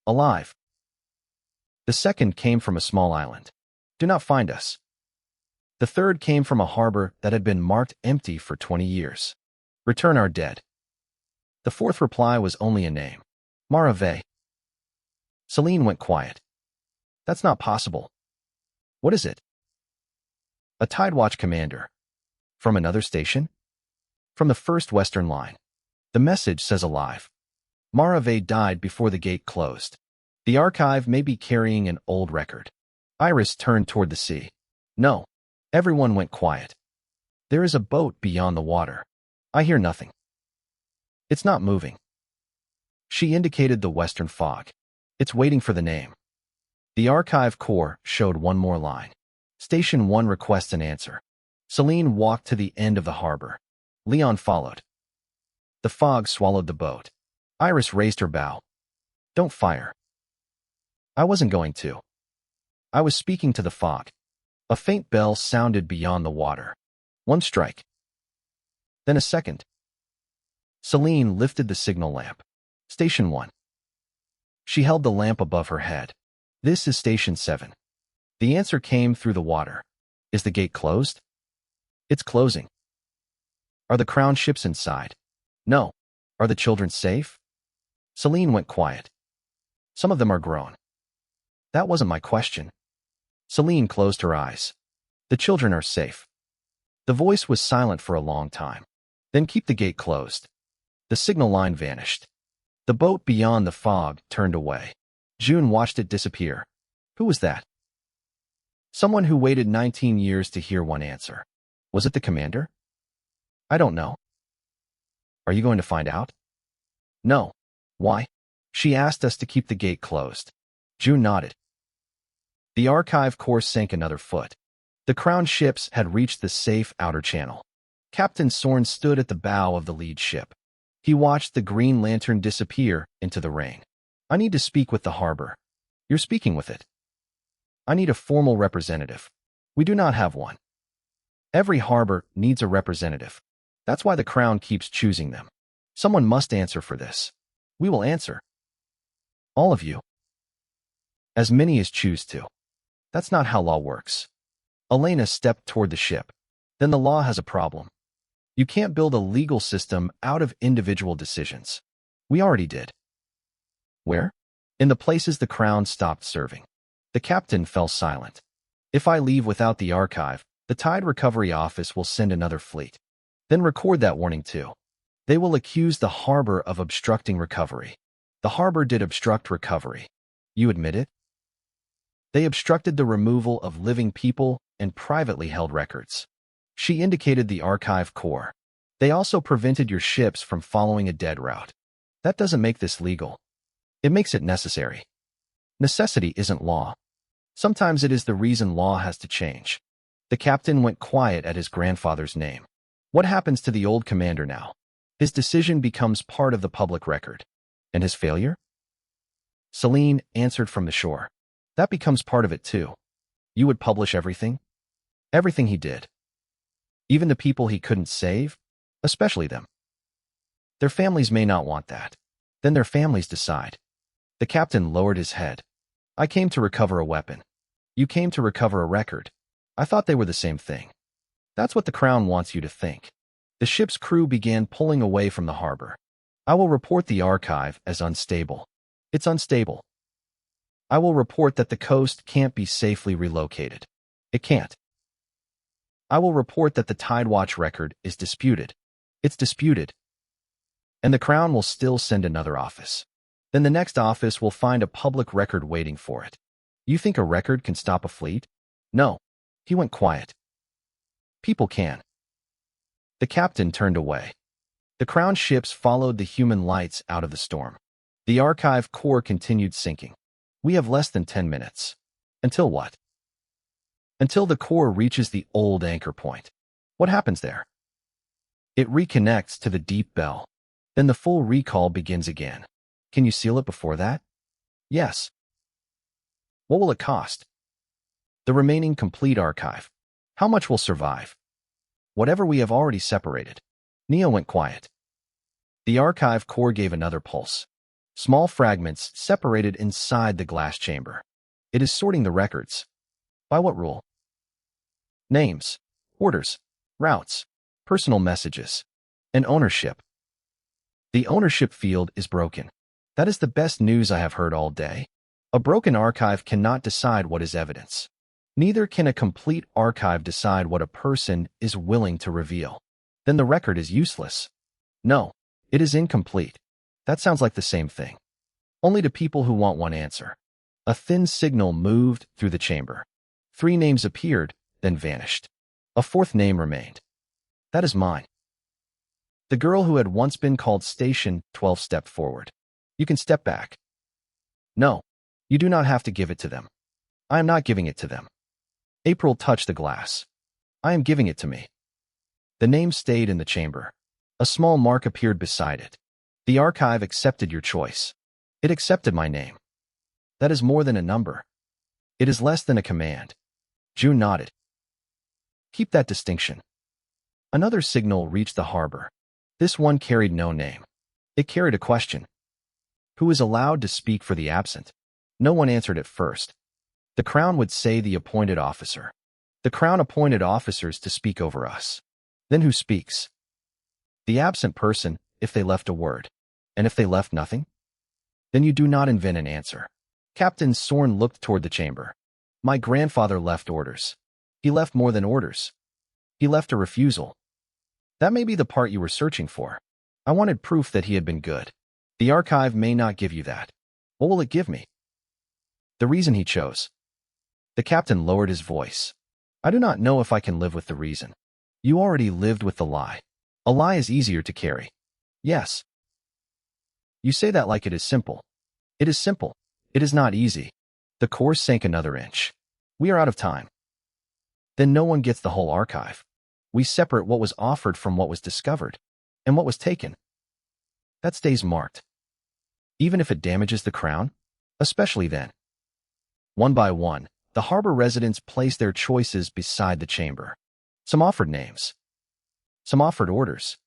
Alive. The second came from a small island. Do not find us. The third came from a harbor that had been marked empty for 20 years. Return our dead. The fourth reply was only a name. Vale. Celine went quiet. That's not possible. What is it? A Tidewatch commander. From another station? From the first Western line. The message says alive. Vale died before the gate closed. The archive may be carrying an old record. Iris turned toward the sea. No. Everyone went quiet. There is a boat beyond the water. I hear nothing. It's not moving. She indicated the western fog. It's waiting for the name. The archive core showed one more line. Station 1 requests an answer. Celine walked to the end of the harbor. Leon followed. The fog swallowed the boat. Iris raised her bow. Don't fire. I wasn't going to. I was speaking to the fog. A faint bell sounded beyond the water. One strike. Then a second. Celine lifted the signal lamp. Station 1. She held the lamp above her head. This is Station 7. The answer came through the water. Is the gate closed? It's closing. Are the crown ships inside? No. Are the children safe? Celine went quiet. Some of them are grown. That wasn't my question. Celine closed her eyes. The children are safe. The voice was silent for a long time. Then keep the gate closed. The signal line vanished. The boat beyond the fog turned away. June watched it disappear. Who was that? Someone who waited 19 years to hear one answer. Was it the commander? I don't know. Are you going to find out? No. Why? She asked us to keep the gate closed. June nodded. The archive course sank another foot. The crown ships had reached the safe outer channel. Captain Sorn stood at the bow of the lead ship. He watched the green lantern disappear into the rain. I need to speak with the harbor. You're speaking with it. I need a formal representative. We do not have one. Every harbor needs a representative. That's why the crown keeps choosing them. Someone must answer for this. We will answer. All of you. As many as choose to. That's not how law works. Elena stepped toward the ship. Then the law has a problem. You can't build a legal system out of individual decisions. We already did. Where? In the places the crown stopped serving. The captain fell silent. If I leave without the archive, the Tide Recovery Office will send another fleet. Then record that warning too. They will accuse the harbor of obstructing recovery. The harbor did obstruct recovery. You admit it? They obstructed the removal of living people and privately held records. She indicated the archive core. They also prevented your ships from following a dead route. That doesn't make this legal. It makes it necessary. Necessity isn't law. Sometimes it is the reason law has to change. The captain went quiet at his grandfather's name. What happens to the old commander now? His decision becomes part of the public record. And his failure? Celine answered from the shore. That becomes part of it too. You would publish everything? Everything he did. Even the people he couldn't save? Especially them. Their families may not want that. Then their families decide. The captain lowered his head. I came to recover a weapon. You came to recover a record. I thought they were the same thing. That's what the crown wants you to think. The ship's crew began pulling away from the harbor. I will report the archive as unstable. It's unstable. I will report that the coast can't be safely relocated. It can't. I will report that the Tidewatch record is disputed. It's disputed. And the Crown will still send another office. Then the next office will find a public record waiting for it. You think a record can stop a fleet? No. He went quiet. People can. The captain turned away. The Crown ships followed the human lights out of the storm. The archive core continued sinking. We have less than 10 minutes. Until what? Until the core reaches the old anchor point. What happens there? It reconnects to the deep bell. Then the full recall begins again. Can you seal it before that? Yes. What will it cost? The remaining complete archive. How much will survive? Whatever we have already separated. Neo went quiet. The archive core gave another pulse. Small fragments separated inside the glass chamber. It is sorting the records. By what rule? Names, orders, routes, personal messages, and ownership. The ownership field is broken. That is the best news I have heard all day. A broken archive cannot decide what is evidence. Neither can a complete archive decide what a person is willing to reveal. Then the record is useless. No, it is incomplete. That sounds like the same thing. Only to people who want one answer. A thin signal moved through the chamber. 3 names appeared, then vanished. A 4th name remained. That is mine. The girl who had once been called Station 12 stepped forward. You can step back. No, you do not have to give it to them. I am not giving it to them. April touched the glass. I am giving it to me. The name stayed in the chamber. A small mark appeared beside it. The archive accepted your choice. It accepted my name. That is more than a number. It is less than a command. June nodded. Keep that distinction. Another signal reached the harbor. This one carried no name. It carried a question. Who is allowed to speak for the absent? No one answered at first. The Crown would say the appointed officer. The Crown appointed officers to speak over us. Then who speaks? The absent person, if they left a word. And if they left nothing? Then you do not invent an answer. Captain Sorn looked toward the chamber. My grandfather left orders. He left more than orders. He left a refusal. That may be the part you were searching for. I wanted proof that he had been good. The archive may not give you that. What will it give me? The reason he chose. The captain lowered his voice. I do not know if I can live with the reason. You already lived with the lie. A lie is easier to carry. Yes. You say that like it is simple. It is simple. It is not easy. The core sank another inch. We are out of time. Then no one gets the whole archive. We separate what was offered from what was discovered. And what was taken. That stays marked. Even if it damages the Crown? Especially then. One by one, the harbor residents placed their choices beside the chamber. Some offered names. Some offered orders.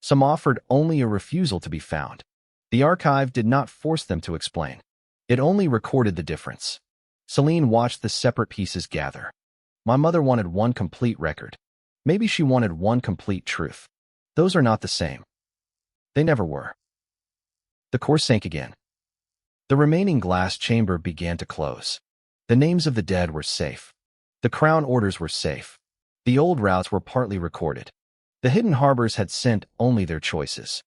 Some offered only a refusal to be found. The archive did not force them to explain. It only recorded the difference. Celine watched the separate pieces gather. My mother wanted one complete record. Maybe she wanted one complete truth. Those are not the same. They never were. The core sank again. The remaining glass chamber began to close. The names of the dead were safe. The Crown orders were safe. The old routes were partly recorded. The hidden harbors had sent only their choices.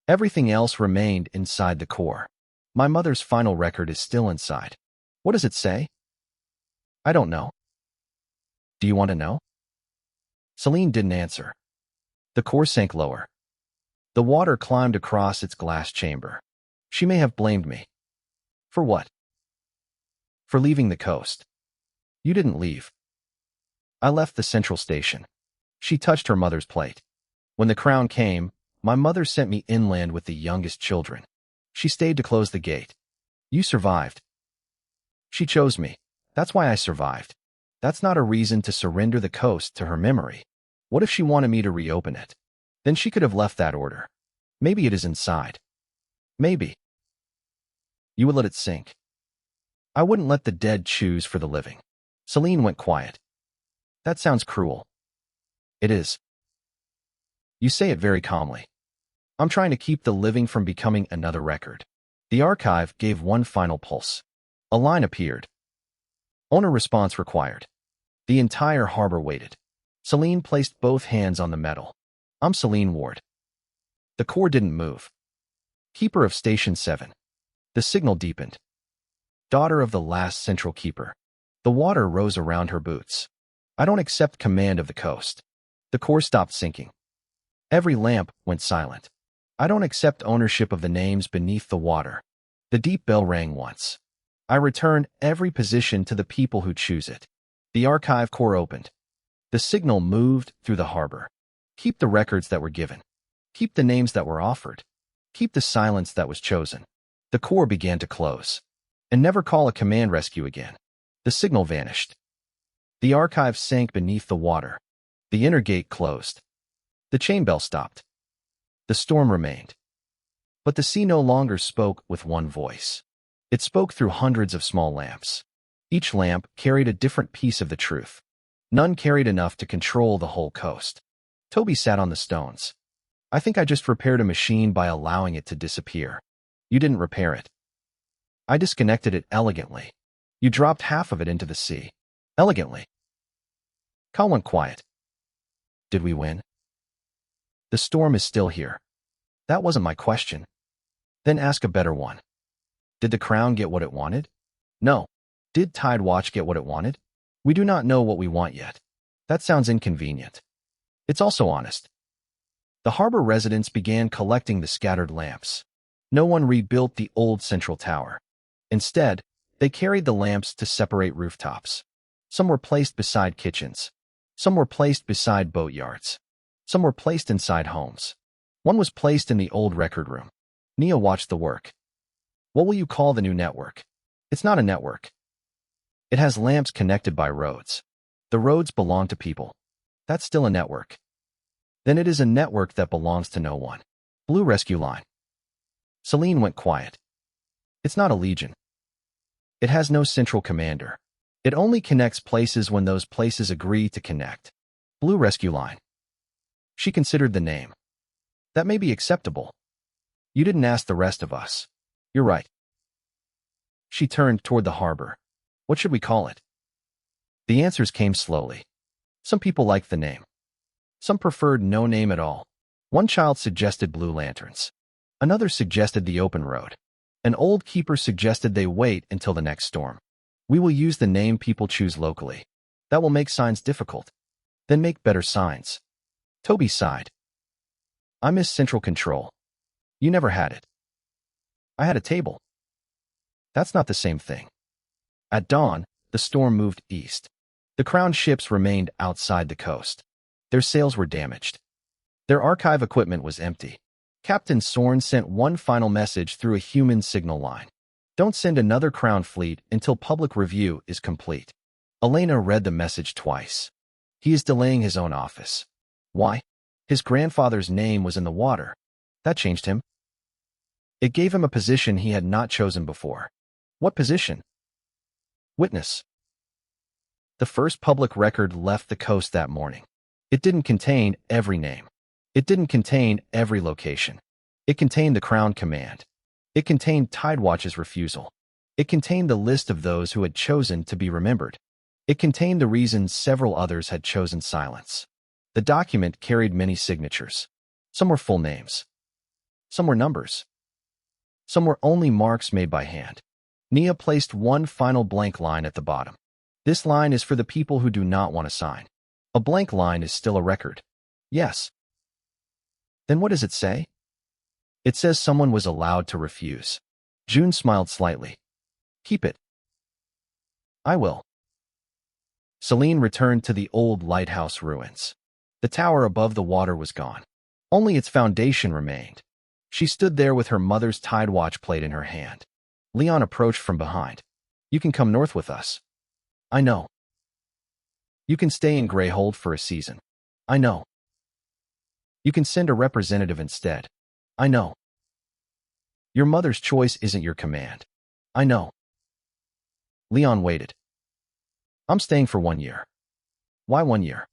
Everything else remained inside the core. My mother's final record is still inside. What does it say? I don't know. Do you want to know? Celine didn't answer. The core sank lower. The water climbed across its glass chamber. She may have blamed me. For what? For leaving the coast. You didn't leave. I left the central station. She touched her mother's plate. When the Crown came, my mother sent me inland with the youngest children. She stayed to close the gate. You survived. She chose me. That's why I survived. That's not a reason to surrender the coast to her memory. What if she wanted me to reopen it? Then she could have left that order. Maybe it is inside. Maybe. You would let it sink. I wouldn't let the dead choose for the living. Celine went quiet. That sounds cruel. It is. You say it very calmly. I'm trying to keep the living from becoming another record. The archive gave one final pulse. A line appeared. Owner response required. The entire harbor waited. Celine placed both hands on the metal. I'm Celine Ward. The core didn't move. Keeper of Station 7. The signal deepened. Daughter of the last central keeper. The water rose around her boots. I don't accept command of the coast. The core stopped sinking. Every lamp went silent. I don't accept ownership of the names beneath the water. The deep bell rang once. I return every position to the people who choose it. The archive core opened. The signal moved through the harbor. Keep the records that were given. Keep the names that were offered. Keep the silence that was chosen. The core began to close. And never call a command rescue again. The signal vanished. The archive sank beneath the water. The inner gate closed. The chain bell stopped. The storm remained. But the sea no longer spoke with one voice. It spoke through hundreds of small lamps. Each lamp carried a different piece of the truth. None carried enough to control the whole coast. Toby sat on the stones. I think I just repaired a machine by allowing it to disappear. You didn't repair it. I disconnected it elegantly. You dropped half of it into the sea. Elegantly. Cal went quiet. Did we win? The storm is still here. That wasn't my question. Then ask a better one. Did the crown get what it wanted? No. Did Tidewatch get what it wanted? We do not know what we want yet. That sounds inconvenient. It's also honest. The harbor residents began collecting the scattered lamps. No one rebuilt the old central tower. Instead, they carried the lamps to separate rooftops. Some were placed beside kitchens. Some were placed beside boatyards. Some were placed inside homes. One was placed in the old record room. Nia watched the work. What will you call the new network? It's not a network. It has lamps connected by roads. The roads belong to people. That's still a network. Then it is a network that belongs to no one. Blue Rescue Line. Celine went quiet. It's not a legion. It has no central commander. It only connects places when those places agree to connect. Blue Rescue Line. She considered the name. That may be acceptable. You didn't ask the rest of us. You're right. She turned toward the harbor. What should we call it? The answers came slowly. Some people liked the name. Some preferred no name at all. One child suggested Blue Lanterns. Another suggested the open road. An old keeper suggested they wait until the next storm. We will use the name people choose locally. That will make signs difficult. Then make better signs. Toby sighed. I miss central control. You never had it. I had a table. That's not the same thing. At dawn, the storm moved east. The crown ships remained outside the coast. Their sails were damaged. Their archive equipment was empty. Captain Sorn sent one final message through a human signal line. Don't send another crown fleet until public review is complete. Elena read the message twice. He is delaying his own office. Why? His grandfather's name was in the water. That changed him. It gave him a position he had not chosen before. What position? Witness. The first public record left the coast that morning. It didn't contain every name. It didn't contain every location. It contained the Crown Command. It contained Tidewatch's refusal. It contained the list of those who had chosen to be remembered. It contained the reasons several others had chosen silence. The document carried many signatures. Some were full names. Some were numbers. Some were only marks made by hand. Nia placed one final blank line at the bottom. This line is for the people who do not want to sign. A blank line is still a record. Yes. Then what does it say? It says someone was allowed to refuse. June smiled slightly. Keep it. I will. Celine returned to the old lighthouse ruins. The tower above the water was gone. Only its foundation remained. She stood there with her mother's Tidewatch plate in her hand. Leon approached from behind. You can come north with us. I know. You can stay in Greyhold for a season. I know. You can send a representative instead. I know. Your mother's choice isn't your command. I know. Leon waited. I'm staying for 1 year. Why 1 year?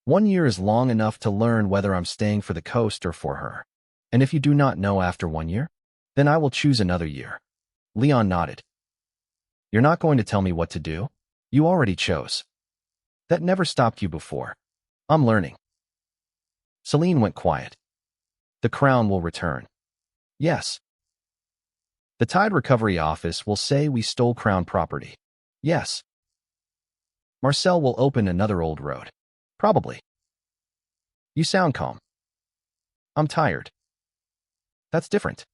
1 year is long enough to learn whether I'm staying for the coast or for her. And if you do not know after 1 year, then I will choose another year. Leon nodded. You're not going to tell me what to do? You already chose. That never stopped you before. I'm learning. Celine went quiet. The crown will return. Yes. The Tide Recovery Office will say we stole crown property. Yes. Marcel will open another old road. Probably. You sound calm. I'm tired. That's different.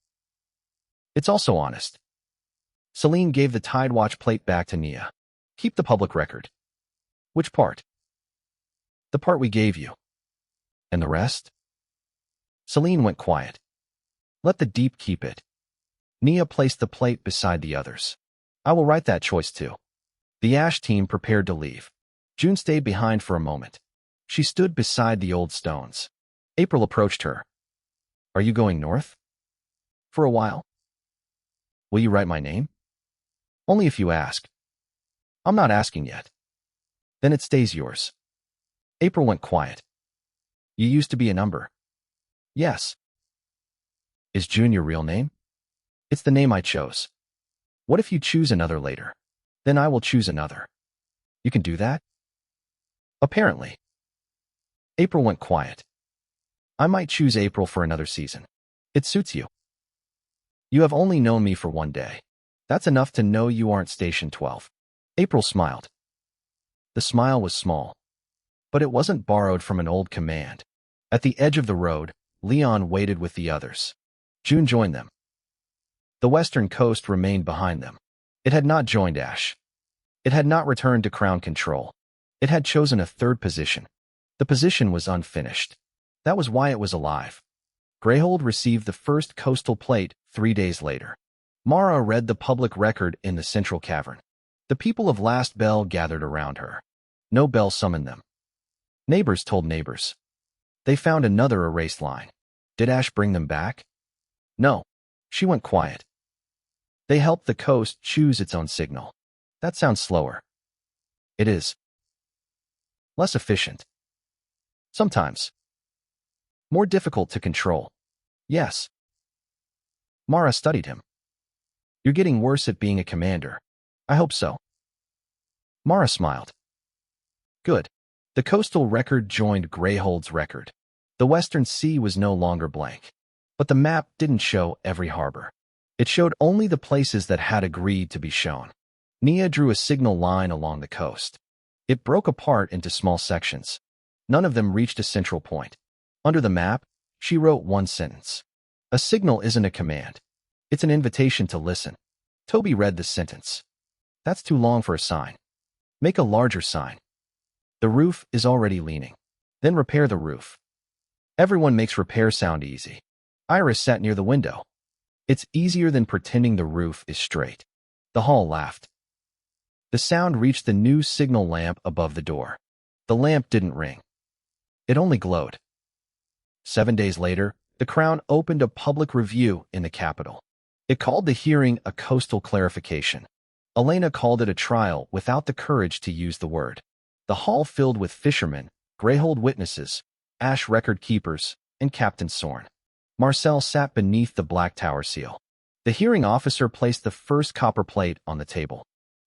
It's also honest. Celine gave the Tidewatch plate back to Nia. Keep the public record. Which part? The part we gave you. And the rest? Celine went quiet. Let the deep keep it. Nia placed the plate beside the others. I will write that choice too. The Ash team prepared to leave. June stayed behind for a moment. She stood beside the old stones. April approached her. Are you going north? For a while. Will you write my name? Only if you ask. I'm not asking yet. Then it stays yours. April went quiet. You used to be a number. Yes. Is June your real name? It's the name I chose. What if you choose another later? Then I will choose another. You can do that? Apparently. April went quiet. I might choose April for another season. It suits you. You have only known me for one day. That's enough to know you aren't Station 12. April smiled. The smile was small, but it wasn't borrowed from an old command. At the edge of the road, Leon waited with the others. June joined them. The western coast remained behind them. It had not joined Ash. It had not returned to Crown control. It had chosen a third position. The position was unfinished. That was why it was alive. Greyhold received the first coastal plate 3 days later. Mara read the public record in the central cavern. The people of Last Bell gathered around her. No bell summoned them. Neighbors told neighbors. They found another erased line. Did Ash bring them back? No. She went quiet. They helped the coast choose its own signal. That sounds slower. It is. Less efficient. Sometimes. More difficult to control. Yes. Mara studied him. You're getting worse at being a commander. I hope so. Mara smiled. Good. The coastal record joined Greyhold's record. The Western Sea was no longer blank. But the map didn't show every harbor. It showed only the places that had agreed to be shown. Nia drew a signal line along the coast. It broke apart into small sections. None of them reached a central point. Under the map, she wrote one sentence. A signal isn't a command. It's an invitation to listen. Toby read the sentence. That's too long for a sign. Make a larger sign. The roof is already leaning. Then repair the roof. Everyone makes repair sound easy. Iris sat near the window. It's easier than pretending the roof is straight. The hall laughed. The sound reached the new signal lamp above the door. The lamp didn't ring. It only glowed. 7 days later, the Crown opened a public review in the capital. It called the hearing a coastal clarification. Elena called it a trial without the courage to use the word. The hall filled with fishermen, Greyhold witnesses, Ash record keepers, and Captain Sorn. Marcel sat beneath the black tower seal. The hearing officer placed the first copper plate on the table.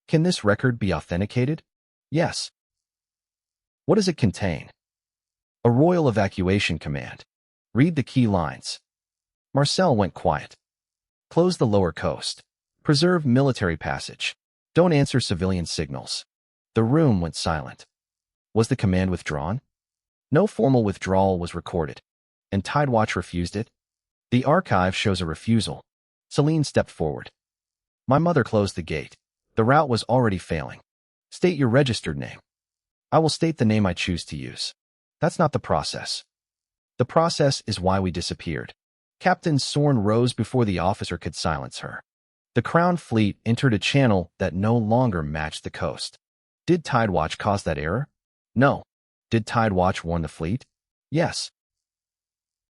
Can this record be authenticated? Yes. What does it contain? A royal evacuation command. Read the key lines. Marcel went quiet. Close the lower coast. Preserve military passage. Don't answer civilian signals. The room went silent. Was the command withdrawn? No formal withdrawal was recorded. And Tidewatch refused it? The archive shows a refusal. Celine stepped forward. My mother closed the gate. The route was already failing. State your registered name. I will state the name I choose to use. That's not the process. The process is why we disappeared. Captain Sorn rose before the officer could silence her. The Crown fleet entered a channel that no longer matched the coast. Did Tidewatch cause that error? No. Did Tidewatch warn the fleet? Yes.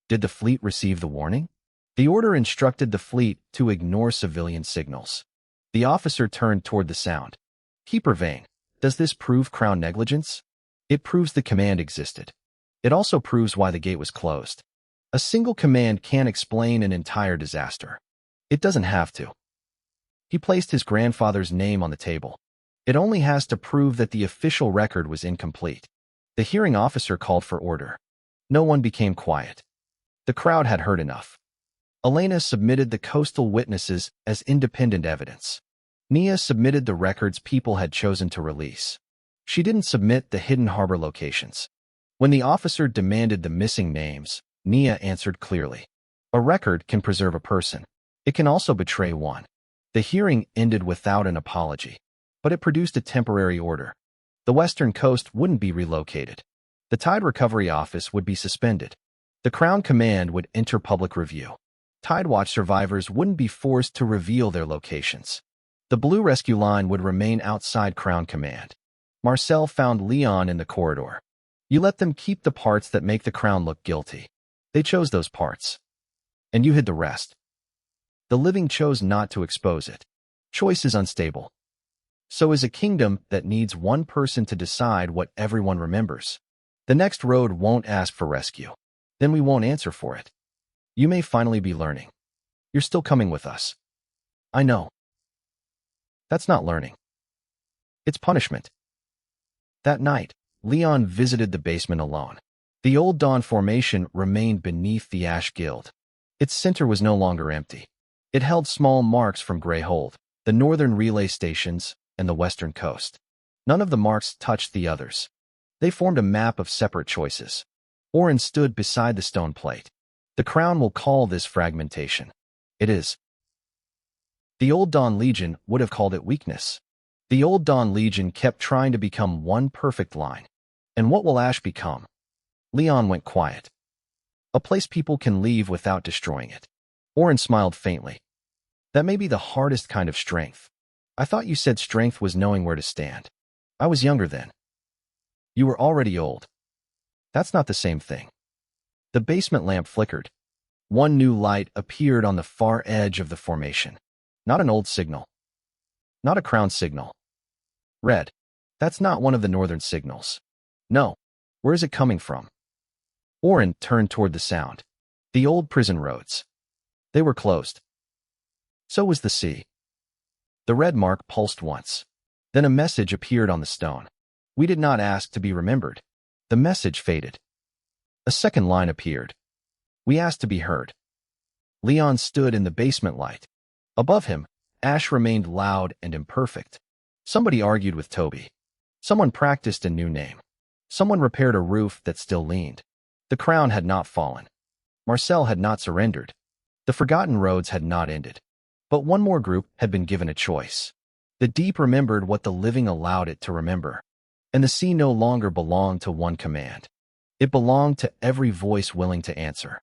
Did the fleet receive the warning? The order instructed the fleet to ignore civilian signals. The officer turned toward the sound. Keeper Vane, does this prove Crown negligence? It proves the command existed. It also proves why the gate was closed. A single command can't explain an entire disaster. It doesn't have to. He placed his grandfather's name on the table. It only has to prove that the official record was incomplete. The hearing officer called for order. No one became quiet. The crowd had heard enough. Elena submitted the coastal witnesses as independent evidence. Nia submitted the records people had chosen to release. She didn't submit the hidden harbor locations. When the officer demanded the missing names, Nia answered clearly. A record can preserve a person. It can also betray one. The hearing ended without an apology, but it produced a temporary order. The western coast wouldn't be relocated. The Tide Recovery Office would be suspended. The Crown Command would enter public review. Tidewatch survivors wouldn't be forced to reveal their locations. The Blue Rescue Line would remain outside Crown Command. Marcel found Leon in the corridor. You let them keep the parts that make the Crown look guilty. They chose those parts. And you hid the rest. The living chose not to expose it. Choice is unstable. So is a kingdom that needs one person to decide what everyone remembers. The next road won't ask for rescue. Then we won't answer for it. You may finally be learning. You're still coming with us. I know. That's not learning. It's punishment. That night, Leon visited the basement alone. The old Dawn formation remained beneath the Ash Guild. Its center was no longer empty. It held small marks from Greyhold, the northern relay stations, and the western coast. None of the marks touched the others. They formed a map of separate choices. Orin stood beside the stone plate. The Crown will call this fragmentation. It is. The Old Dawn Legion would have called it weakness. The Old Dawn Legion kept trying to become one perfect line. And what will Ash become? Leon went quiet. A place people can leave without destroying it. Orin smiled faintly. That may be the hardest kind of strength. I thought you said strength was knowing where to stand. I was younger then. You were already old. That's not the same thing. The basement lamp flickered. One new light appeared on the far edge of the formation. Not an old signal. Not a Crown signal. Red. That's not one of the northern signals. No. Where is it coming from? Orin turned toward the sound. The old prison roads. They were closed. So was the sea. The red mark pulsed once. Then a message appeared on the stone. We did not ask to be remembered. The message faded. A second line appeared. We asked to be heard. Leon stood in the basement light. Above him, Ash remained loud and imperfect. Somebody argued with Toby. Someone practiced a new name. Someone repaired a roof that still leaned. The Crown had not fallen. Marcel had not surrendered. The Forgotten Roads had not ended. But one more group had been given a choice. The deep remembered what the living allowed it to remember. And the sea no longer belonged to one command. It belonged to every voice willing to answer.